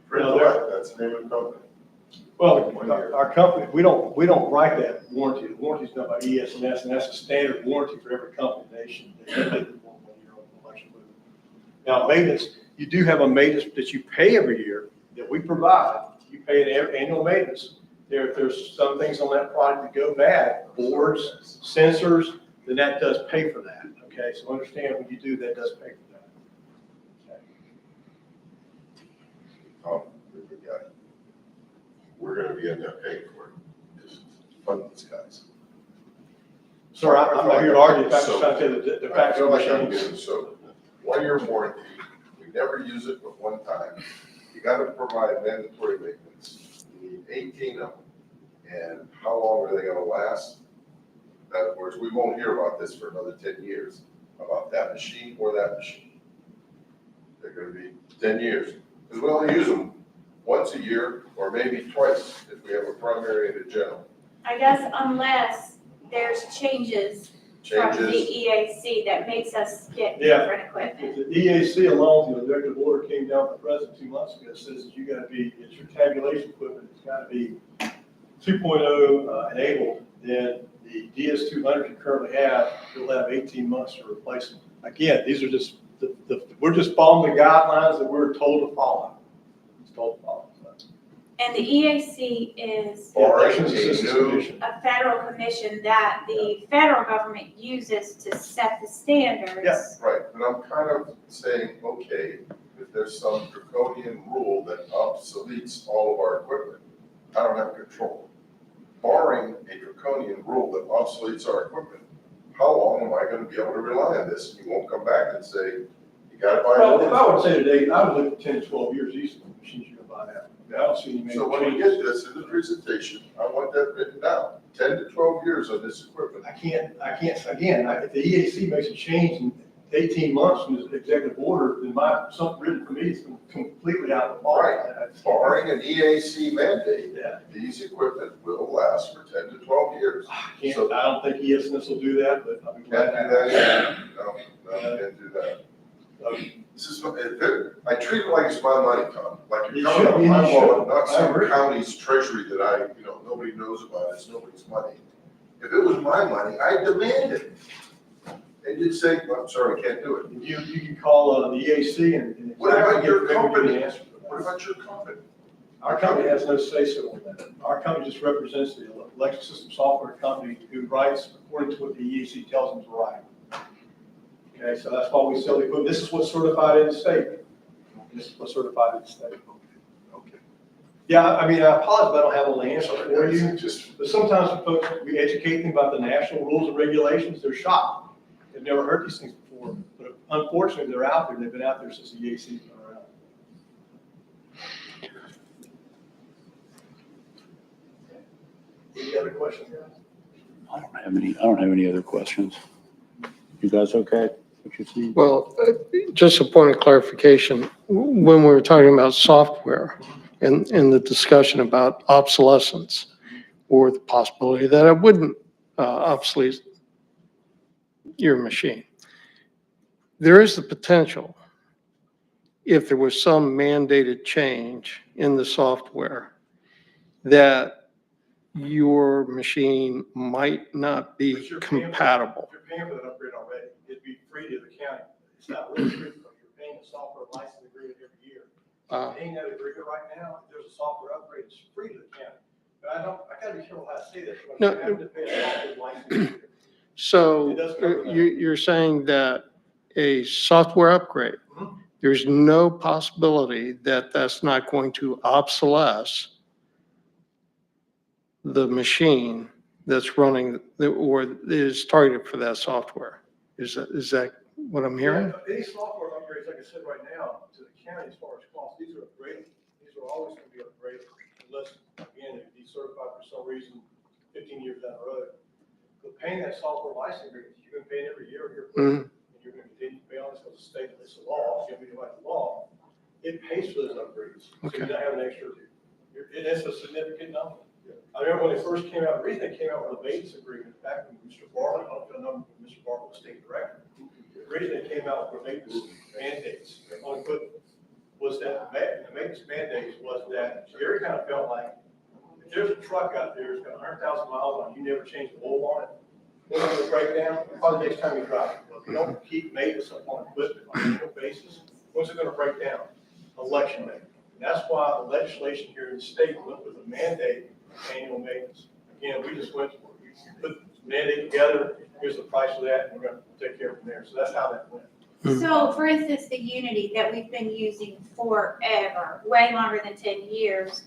Printellect, that's the name of the company. Well, 1 year. our company, we don't write that warranty. The warranty's done by ES&S, and that's a standard warranty for every company in the nation. They do 1 year on election equipment. Now, maintenance, you do have a maintenance that you pay every year that we provide. You pay an annual maintenance. If there's some things on that product that go bad, boards, sensors, then that does pay for that. Okay, so understand when you do, that does pay for that. Okay. Oh, we're good guy. We're gonna be in there paying for it. Just fund these guys. Sir, I'm not here to argue. In fact, I'm trying to tell you the I facts feel of the like I'm machine. getting so, 1 year warranty, we never use it but one time. You gotta provide mandatory maintenance. You need 18 of them. And how long are they gonna last? In other words, we won't hear about this for another 10 years, about that machine or that machine. They're gonna be 10 years, because we only use them once a year or maybe twice if we have a primary and a general. I guess unless there's changes from the Changes, EAC that makes us get Yeah. different equipment. The EAC alone, the executive order came down from the president 2 months ago, says that you gotta be, it's your tabulation equipment, it's gotta be 2.0 enabled. Then the DS200 you currently have, you'll have 18 months to replace them. Again, these are just, we're just following the guidelines that we're told to follow. It's told to follow. And the EAC is Barring Elections a Assistance new- Commission. a federal commission that the federal government uses to set the standards. Yeah. right, but I'm kind of saying, okay, if there's some draconian rule that obsoletes all of our equipment, I don't have control. Barring a draconian rule that obsoletes our equipment, how long am I gonna be able to rely on this? You won't come back and say, you gotta buy Well, if another I one. would say today, I would look at 10 to 12 years easily, the machines you're gonna buy now. I don't see any major So when we changes. get this in the presentation, I want that written down, 10 to 12 years on this equipment. I can't, again, if the EAC makes a change in 18 months from this executive order, then something written for me is completely out of the box. Right. Barring an EAC mandate, Yeah, these equipment will last for 10 to 12 years. I don't think ESNS will do that, but I'll be Can't glad do to. that, no, can't do that. This is, I treat it like it's my money, Tom, like You you're should, coming you out of my should. wallet, not I some agree. county's treasury that nobody knows about, it's nobody's money. If it was my money, I'd demand it. And you'd say, well, I'm sorry, I can't do it. You can call the EAC and. What about exactly your get maybe company? the answer for that. What about your company? Our company has no say-so on that. Our company just represents the election system software company who writes according to what the EAC tells them to write. Okay, so that's why we sell the equipment. This is what's certified in the state. This is what's certified in the state. Okay. Yeah, I mean, I apologize, but I don't have all the answers for you. It's just, But sometimes when folks, we educate them about the national rules and regulations, they're shocked. They've never heard these things before. But unfortunately, they're out there. They've been out there since the EAC's been around. Any other questions, guys? I don't have any other questions. You guys okay? What you see? Well, just a point of clarification, when we were talking about software and the discussion about obsolescence or the possibility that it wouldn't obsolete your machine, there is the potential, if there was some mandated change in the software, that your machine might not be But you're paying for- compatible. You're paying for that upgrade already. It'd be free to the county. It's not really free, but you're paying a software license agreement every year. Paying that agreement right now, if there's a software upgrade, it's free to the county. But I gotta be careful how I say this. But No. you have to pay a software license agreement. So It does cover that. you're saying that a software upgrade, Mhm. there's no possibility that that's not going to obsolesce the machine that's running or is targeted for that software. Is that what I'm hearing? Yeah, any software upgrades, like I said right now, to the county as far as cost, these are upgraded. These are always gonna be upgraded unless, again, they decertified for some reason 15 years down the road. But paying that software license agreement, you're gonna pay it every year, Mhm. and you're gonna continue to pay on this because the state, it's a law, it's gonna be like the law. It pays for those upgrades. So Okay. you don't have an extra, it is a significant number. I remember when it first came out, the reason they came out with a maintenance agreement back when Mr. Bartlett, I don't know if you know Mr. Bartlett was state director. The reason they came out with maintenance mandates on equipment was that the maintenance mandates was that Jerry kind of felt like if there's a truck out there that's got 100,000 miles on it, you never change the oil on it, when it's gonna break down, probably next time you drive it. But if you don't keep maintenance upon equipment on an annual basis, when's it gonna break down? Election day. And that's why the legislation here in the state went with a mandate of annual maintenance. Again, we just went, we put the mandate together, here's the price of that, and we're gonna take care of it from there. So that's how that went. So for instance, the Unity that we've been using forever, way longer than 10 years,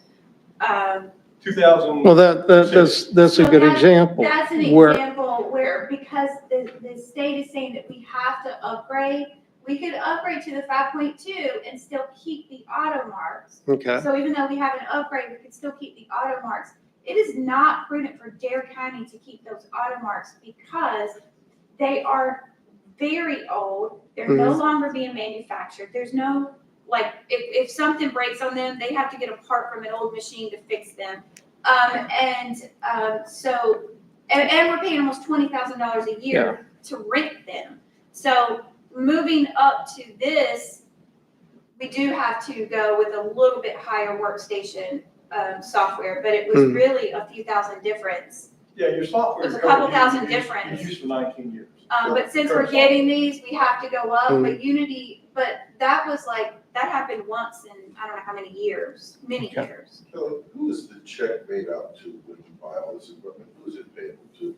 2000. Well, that's a So good that's- example. that's an where- example where, because the state is saying that we have to upgrade, we could upgrade to the 5.2 and still keep the auto marks. Okay, So even though we have an upgrade, we could still keep the auto marks. It is not prudent for Dare County to keep those auto marks because they are very old. They're no longer being manufactured. There's no, like, if something breaks on them, they have to get a part from an old machine to fix them. So we're paying almost $20,000 a year to rent them. So moving up to this, we do have to go with a little bit higher workstation software, but it was really a few thousand difference. Yeah, your software. There's a couple covered. thousand You- difference. You used for 19 years. But since we're getting these, we have to go up, but Unity, but that was like, that happened once in, I don't know how many years, many Okay. years. Kelly, who is the check made out to when you buy all this equipment? Who is it payable to?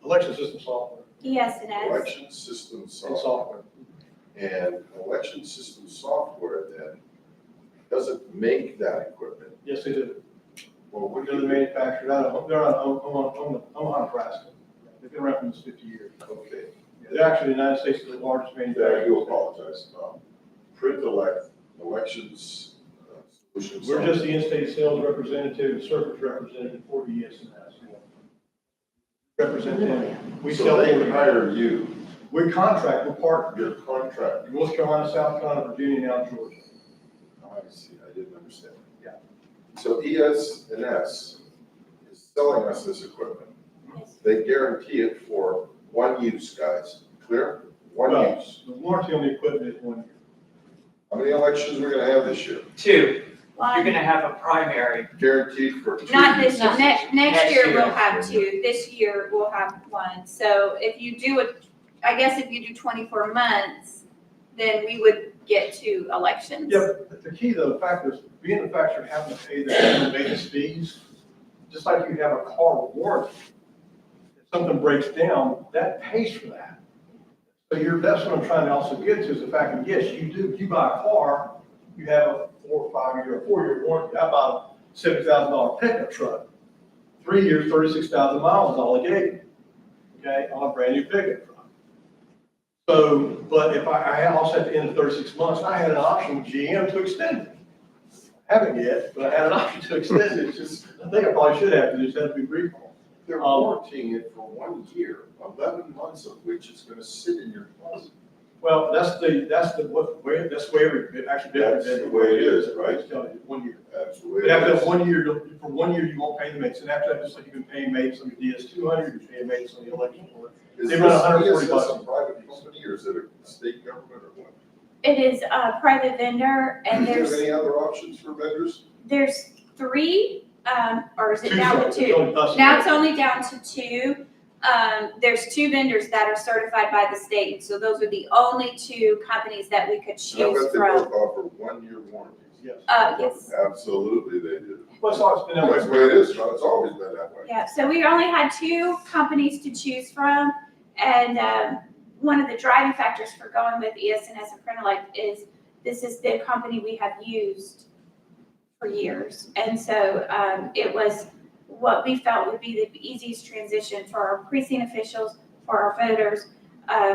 Election system software ES&S. Election system and software. software. And election system software then doesn't make that equipment. Yes, they do. Well, what do They're the you, manufacturer, they're on Omaha, Nebraska. They've been around for almost 50 years. okay, They're actually the United States' largest I manufacturer. do apologize. Print elections solutions. We're just the in-state sales representative and service representative for the ES&S. Represent them. We So sell they them. hire you, We contract, we're partners. your contract. North Carolina, South Carolina, Virginia, now Georgia. Oh, I see, I didn't understand. Yeah. So ES&S is selling us this equipment. They guarantee it for one use, guys. Clear? One Well, use. The warranty on the equipment is 1 year. How many elections we're gonna have this year? 2, Well, you're gonna have a primary. Guaranteed for 2 not this, uses. next Next year year. we'll have 2, this year we'll have 1. So if you do I guess if you do 24 months, then we would get 2 elections. Yeah, but the key though, the fact is, being a manufacturer having to pay their annual maintenance fees, just like you have a car with warranty. If something breaks down, that pays for that. So that's what I'm trying to also get to, is the fact that, yes, you buy a car, you have a 4 or 5 year, or 4 year warranty. I bought a $70,000 pickup truck. 3 years, 36,000 miles is all it gave me, okay, on a brand new pickup truck. So, but if I also at the end of 36 months, I had an option with GM to extend it. Haven't yet, but I had an option to extend it. It's just, I think I probably should have, because it had to be recalled. They're warranting it for 1 year, 11 months of which it's gonna sit in your closet. Well, that's the way, that's the way every, actually. That's the way it is, right? It's telling you 1 year. Absolutely. But after that 1 year, for 1 year, you won't pay the maintenance, and after that, just like you've been paying maintenance on your DS200, you're paying maintenance on the election board. Is They this, run 140 is this a bucks. private company or is it a state government or what? It is a private vendor and Do you have there's any other options for vendors? 3, or is it Two down to trucks, 2? it's only us. Now it's only down to 2. There's 2 vendors that are certified by the state, so those are the only 2 companies that we could I choose bet they from. both offer 1 year warranties. Yes. Yes, Absolutely they do. Well, it's always been that way. That's the way it is, John. It's always been that way. yeah, so we only had 2 companies to choose from, and one of the driving factors for going with ES&S and Prenolite is this is the company we have used for years, and so it was what we felt would be the easiest transition for our precinct officials, for our voters.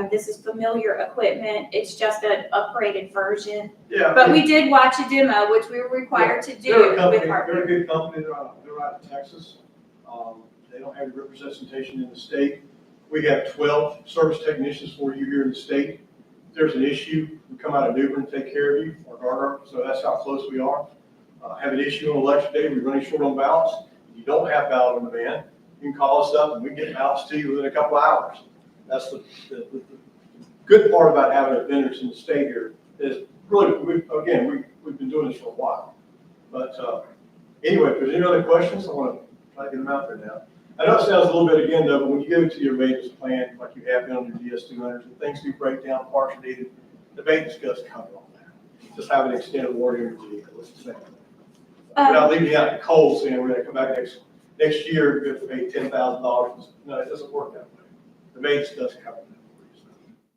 This is familiar equipment, it's just an upgraded version, Yeah. but we did watch a demo, which we were required to do They're a company, with our. they're a good company, they're out of Texas. They don't have any representation in the state. We have 12 service technicians for you here in the state. If there's an issue, we come out of New Bern and take care of you, or Garner, so that's how close we are. Have an issue on election day, we're running short on ballots. If you don't have ballot on demand, you can call us up and we can get ballots to you within a couple hours. That's the good part about having a vendors in the state here is really, we've been doing this for a while. But anyway, if there's any other questions, I want to try to get them out there now. I know it sounds a little bit again though, but when you go to your maintenance plan, like you have been on your DS200s, and things do break down, parts are needed, the maintenance does cover all that. Just have an extended warranty on your vehicle, it's the same thing. Without leaving you out in the cold saying we're gonna come back next year, we're gonna pay $10,000. No, it doesn't work that way. The maintenance does cover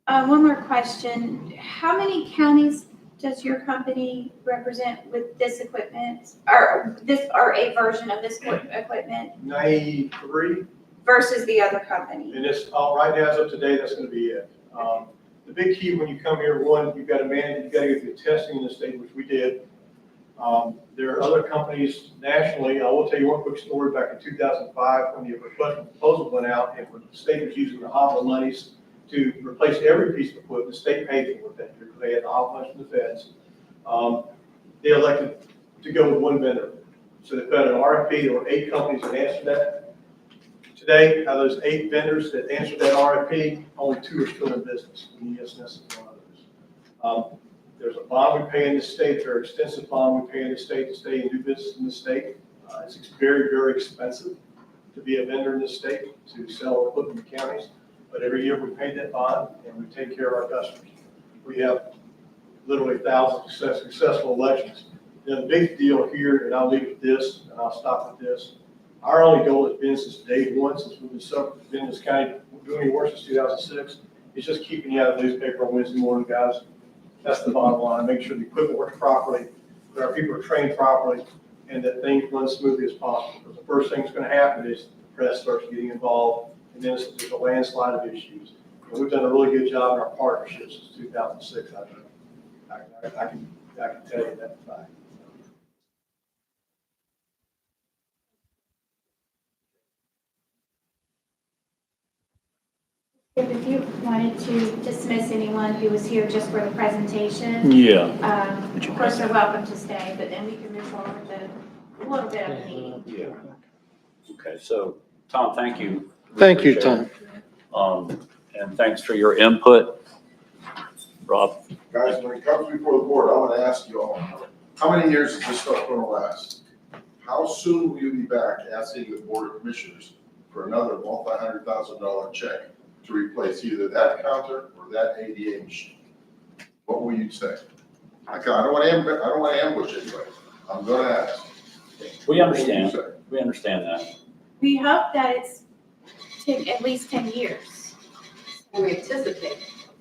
that. One more question. How many counties does your company represent with this equipment? Or a version of this equipment 93, versus the other company? and it's, right now as of today, that's gonna be it. The big key when you come here, one, you've got to manage, you've got to get the testing in the state, which we did. There are other companies nationally. I will tell you one quick story. Back in 2005, when the proposal went out and when the state was using the HAVA monies to replace every piece of equipment, the state paid for it that year because they had the HAVA money from the feds. They elected to go with one vendor. So they put out an RFP. There were 8 companies that answered that. Today, out of those 8 vendors that answered that RFP, only 2 are still in business. And ES&S is one of those. There's a bond we pay in the state, very extensive bond we pay in the state to stay and do business in the state. It's very, very expensive to be a vendor in the state, to sell equipment in counties. But every year we pay that bond and we take care of our customers. We have literally thousands of successful elections. Now, the big deal here, and I'll leave with this, and I'll stop with this. Our only goal has been since day one, since we've been in this county doing any work since 2006, is just keeping you out of the newspaper on Wednesday morning, guys. That's the bottom line. Make sure the equipment works properly, that our people are trained properly, and that things run smoothly as possible. Because the first thing that's going to happen is the press starts getting involved, and then there's a landslide of issues. And we've done a really good job in our partnership since 2006. I can tell you that fact. If you wanted to dismiss anyone who was here just for the presentation, Yeah. of course, they're welcome to stay, but then we can move forward with a little bit of the meeting. Yeah. Okay, so, Tom, thank you. Thank you, Tom. And thanks for your input. Rob? Guys, when it comes before the board, I want to ask you all, how many years is this stuff going to last? How soon will you be back asking the board of commissioners for another multi-$100,000 check to replace either that counter or that ADA machine? What will you say? I don't want to ambush anybody. I'm going to ask. We What will you understand. say? We understand that. We hope that it's at least 10 years. We anticipate.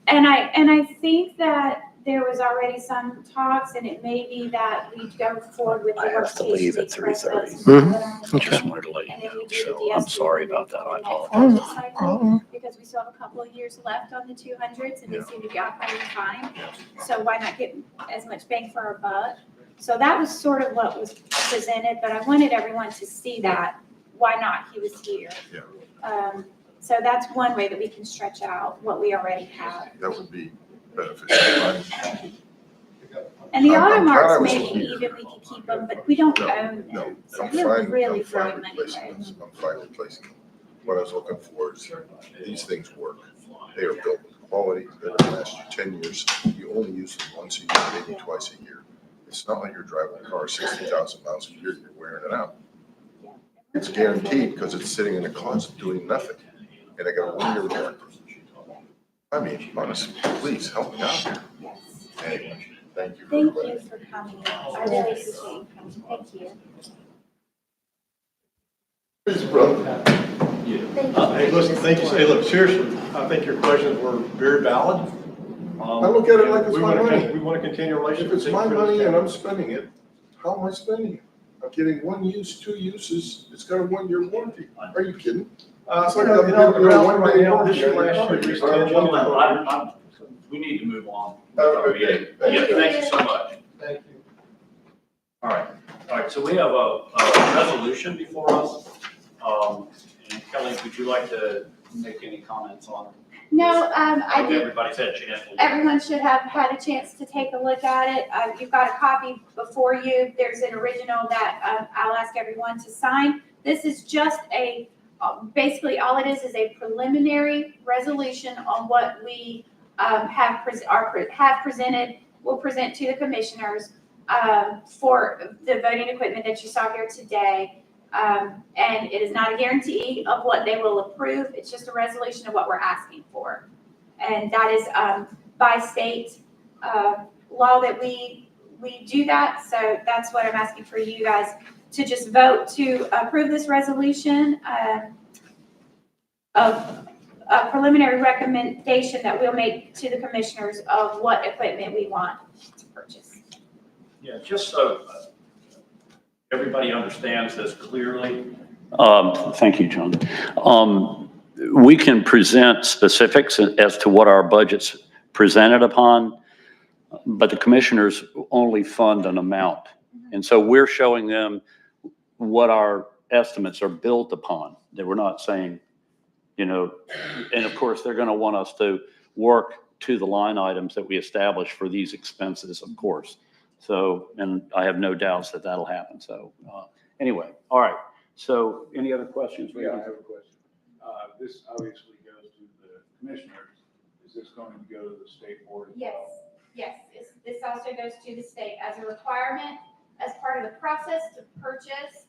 And I think that there was already some talks, and it may be that we go forward with the I have to workstation leave at express 3:30. votes. Okay. Just wanted to let And you then we know, do the so I'm DSP sorry about that, I for the next apologize. budget cycle, because we still have a couple of years left on the 200s, and they seem to be operating fine. So why not get as much bang for our buck? So that was sort of what was presented, but I wanted everyone to see that, why not, he was here. So that's one way that we can stretch out what we already have. That would be beneficial. And the I'm auto glad I marks, was maybe here. even we could keep them, but we don't own No, them. So I'm we're fine, really I'm fine throwing money replacing away. this. I'm fine replacing them. What I was looking for is, these things work. They are built with quality, they're gonna last you 10 years. You only use them once a year, maybe twice a year. It's not like you're driving a car 60,000 miles a year, you're wearing it out. It's guaranteed because it's sitting in a closet doing nothing. And I got a 1-year warranty. I mean, honestly, please help me out here. Yes. Anyway, thank you. Thank you for coming. I really appreciate you coming. Thank you. Thank you. Hey, listen, thank you. Hey, look, seriously, I think your questions were very valid. I look at it like it's We my wanna money. We want to continue a If relationship. it's my money and I'm spending it, how am I spending it? I'm getting 1 use, 2 uses, it's got a 1-year warranty. Are you kidding? It's like I'm giving you a around right 1-day now, this warranty year, on your last car. year, You're we driving spent 1 We need to move on. Have a good day. Yeah, thank you so much. Thank you. All right, so we have a resolution before us. And Kelly, would you like to make any comments on it? No, I think did. everybody's had a chance to look. Everyone should have had a chance to take a look at it. You've got a copy before you. There's an original that I'll ask everyone to sign. This is just basically all it is a preliminary resolution on what we have presented, will present to the commissioners for the voting equipment that you saw here today. And it is not a guarantee of what they will approve. It's just a resolution of what we're asking for. And that is by state law that we do that. So that's what I'm asking for you guys to just vote to approve this resolution of a preliminary recommendation that we'll make to the commissioners of what equipment we want to purchase. Yeah, just so everybody understands this clearly. Thank you, John. We can present specifics as to what our budget's presented upon, but the commissioners only fund an amount. And so we're showing them what our estimates are built upon, that we're not saying, and of course, they're going to want us to work to the line items that we establish for these expenses, of course. So, and I have no doubts that that'll happen. So anyway, all right. So any other questions? Yeah, I have a question. This obviously goes to the commissioners. Is this going to go to the state board as well? Yes. This also goes to the state as a requirement, as part of the process to purchase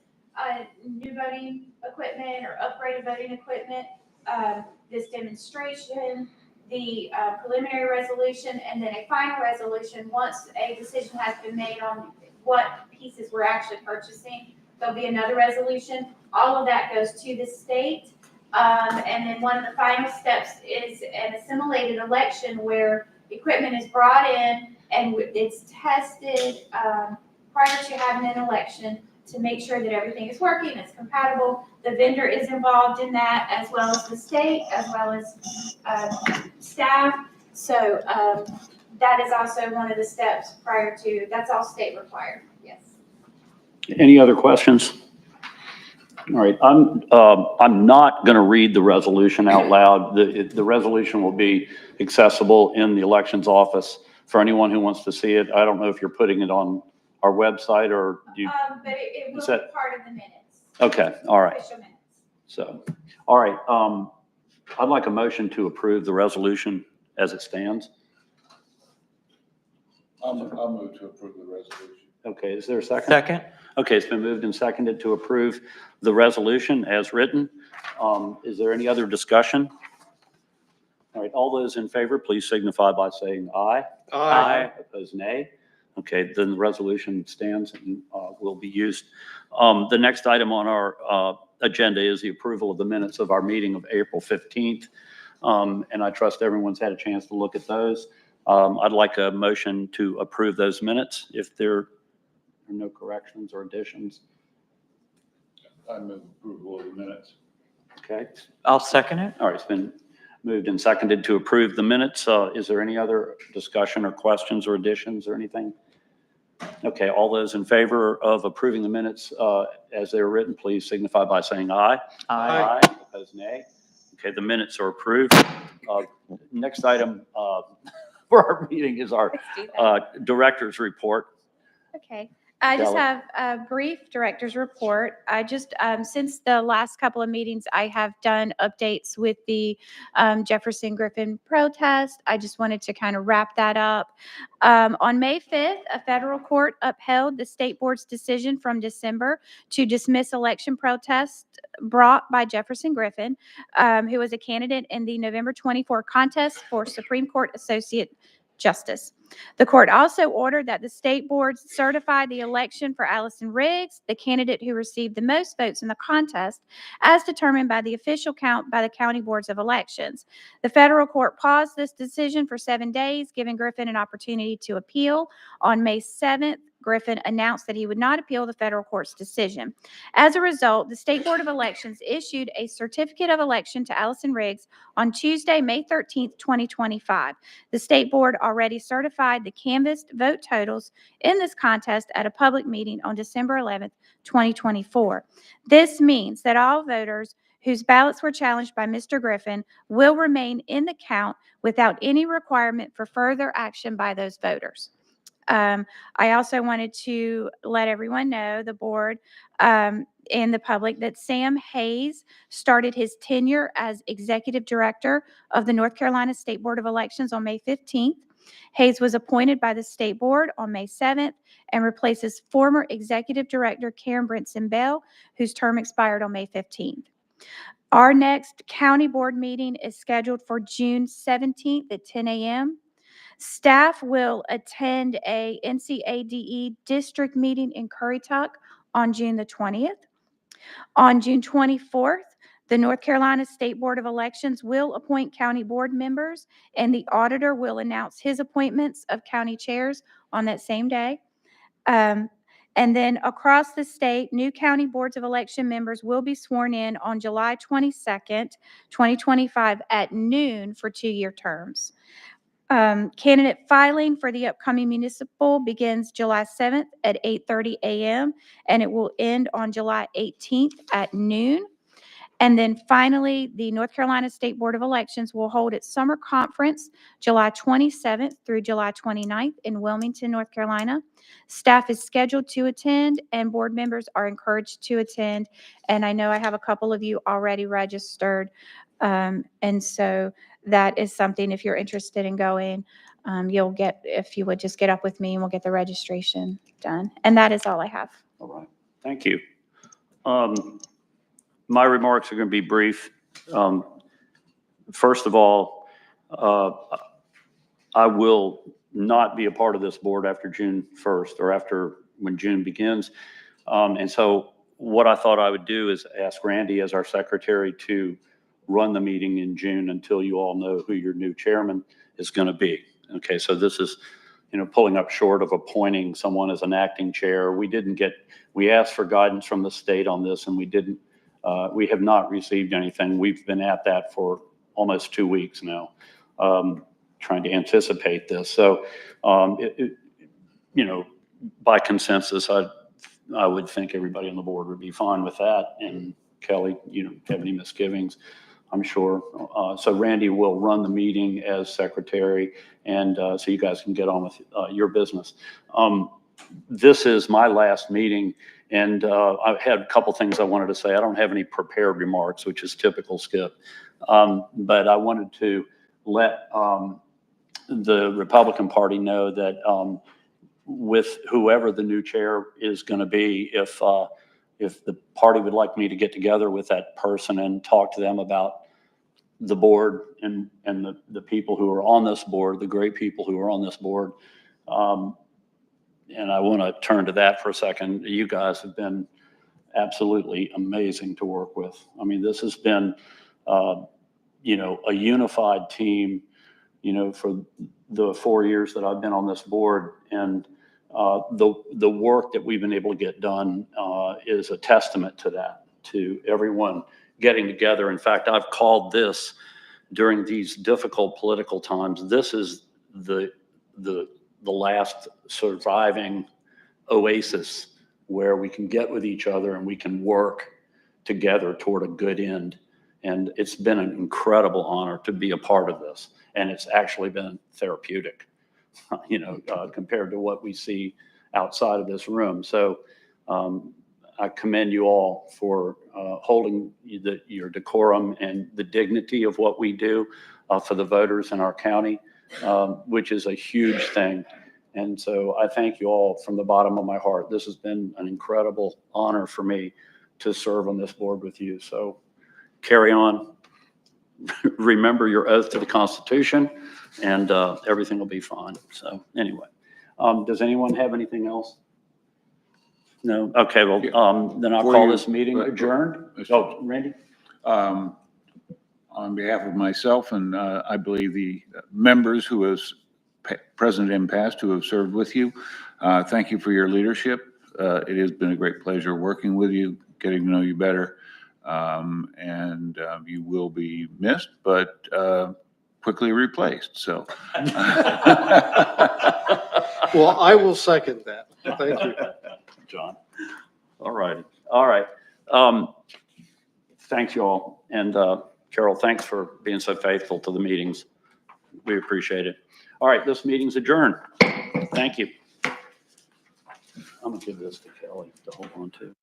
new voting equipment or upgraded voting equipment. This demonstration, the preliminary resolution, and then a final resolution. Once a decision has been made on what pieces we're actually purchasing, there'll be another resolution. All of that goes to the state. And then one of the final steps is an assimilated election where equipment is brought in and it's tested prior to having an election to make sure that everything is working, it's compatible. The vendor is involved in that, as well as the state, as well as staff. So that is also one of the steps prior to, that's all state required, yes. Any other questions? All right, I'm not going to read the resolution out loud. The resolution will be accessible in the elections office for anyone who wants to see it. I don't know if you're putting it on our website or you. But it will Is be that- part of the minutes. Okay, all right. Official minutes. So, all right, I'd like a motion to approve the resolution as it stands. I'll move to approve the resolution. Okay, is there a second? Second? Okay, it's been moved and seconded to approve the resolution as written. Is there any other discussion? All right, all those in favor, please signify by saying aye. Opposed, nay. Okay, then the resolution stands and will be used. The next item on our agenda is the approval of the minutes of our meeting of April 15th. And I trust everyone's had a chance to look at those. I'd like a motion to approve those minutes if there are no corrections or additions. I move approval of the minutes. Okay, I'll second it. all right, it's been moved and seconded to approve the minutes. Is there any other discussion or questions or additions or anything? Okay, all those in favor of approving the minutes as they were written, please signify by saying aye. Aye. Opposed, nay. Okay, the minutes are approved. Next item for our meeting is our Let's do that. director's report. Okay, I just Kelly. have a brief director's report. I just, since the last couple of meetings, I have done updates with the Jefferson Griffin protest. I just wanted to kind of wrap that up. On May 5th, a federal court upheld the state board's decision from December to dismiss election protests brought by Jefferson Griffin, who was a candidate in the November 24 contest for Supreme Court Associate Justice. The court also ordered that the state board certify the election for Allison Riggs, the candidate who received the most votes in the contest, as determined by the official count by the county boards of elections. The federal court paused this decision for 7 days, giving Griffin an opportunity to appeal. On May 7th, Griffin announced that he would not appeal the federal court's decision. As a result, the State Board of Elections issued a certificate of election to Allison Riggs on Tuesday, May 13th, 2025. The state board already certified the canvassed vote totals in this contest at a public meeting on December 11th, 2024. This means that all voters whose ballots were challenged by Mr. Griffin will remain in the count without any requirement for further action by those voters. I also wanted to let everyone know, the board and the public, that Sam Hayes started his tenure as executive director of the North Carolina State Board of Elections on May 15th. Hayes was appointed by the state board on May 7th and replaces former executive director Karen Brinson Bell, whose term expired on May 15th. Our next county board meeting is scheduled for June 17th at 10 a.m. Staff will attend a NCADE district meeting in Currituck on June the 20th. On June 24th, the North Carolina State Board of Elections will appoint county board members, and the auditor will announce his appointments of county chairs on that same day. And then across the state, new county boards of election members will be sworn in on July 22nd, 2025 at noon for 2-year terms. Candidate filing for the upcoming municipal begins July 7th at 8:30 a.m. and it will end on July 18th at noon. And then finally, the North Carolina State Board of Elections will hold its summer conference July 27th through July 29th in Wilmington, North Carolina. Staff is scheduled to attend and board members are encouraged to attend. And I know I have a couple of you already registered. And so that is something, if you're interested in going, you'll get, if you would just get up with me and we'll get the registration done. And that is all I have. All right, thank you. My remarks are going to be brief. First of all, I will not be a part of this board after June 1st or after when June begins. And so what I thought I would do is ask Randy as our secretary to run the meeting in June until you all know who your new chairman is going to be. Okay, so this is, pulling up short of appointing someone as an acting chair. We asked for guidance from the state on this and we have not received anything. We've been at that for almost 2 weeks now, trying to anticipate this. So, by consensus, I would think everybody on the board would be fine with that. And Kelly, you don't have any misgivings, I'm sure. So Randy will run the meeting as secretary, and so you guys can get on with your business. This is my last meeting, and I've had a couple things I wanted to say. I don't have any prepared remarks, which is typical Skip, but I wanted to let the Republican Party know that with whoever the new chair is going to be, if the party would like me to get together with that person and talk to them about the board and the people who are on this board, the great people who are on this board. And I want to turn to that for a second. You guys have been absolutely amazing to work with. I mean, this has been, a unified team, for the 4 years that I've been on this board. And the work that we've been able to get done is a testament to that, to everyone getting together. In fact, I've called this, during these difficult political times, this is the last surviving oasis where we can get with each other and we can work together toward a good end. And it's been an incredible honor to be a part of this. And it's actually been therapeutic, compared to what we see outside of this room. So I commend you all for holding your decorum and the dignity of what we do for the voters in our county, which is a huge thing. And so I thank you all from the bottom of my heart. This has been an incredible honor for me to serve on this board with you. So carry on. Remember your oath to the Constitution, and everything will be fine. So anyway, does anyone have anything else? No? Okay, well, then I'll call this meeting adjourned. Oh, Randy? On behalf of myself and I believe the members who have present and past who have served with you, thank you for your leadership. It has been a great pleasure working with you, getting to know you better. And you will be missed, but quickly replaced, so. Well, I will second that. Thank you. John. All right. Thanks, you all. And Carol, thanks for being so faithful to the meetings. We appreciate it. All right, this meeting's adjourned. Thank you. I'm gonna give this to Kelly to hold on to.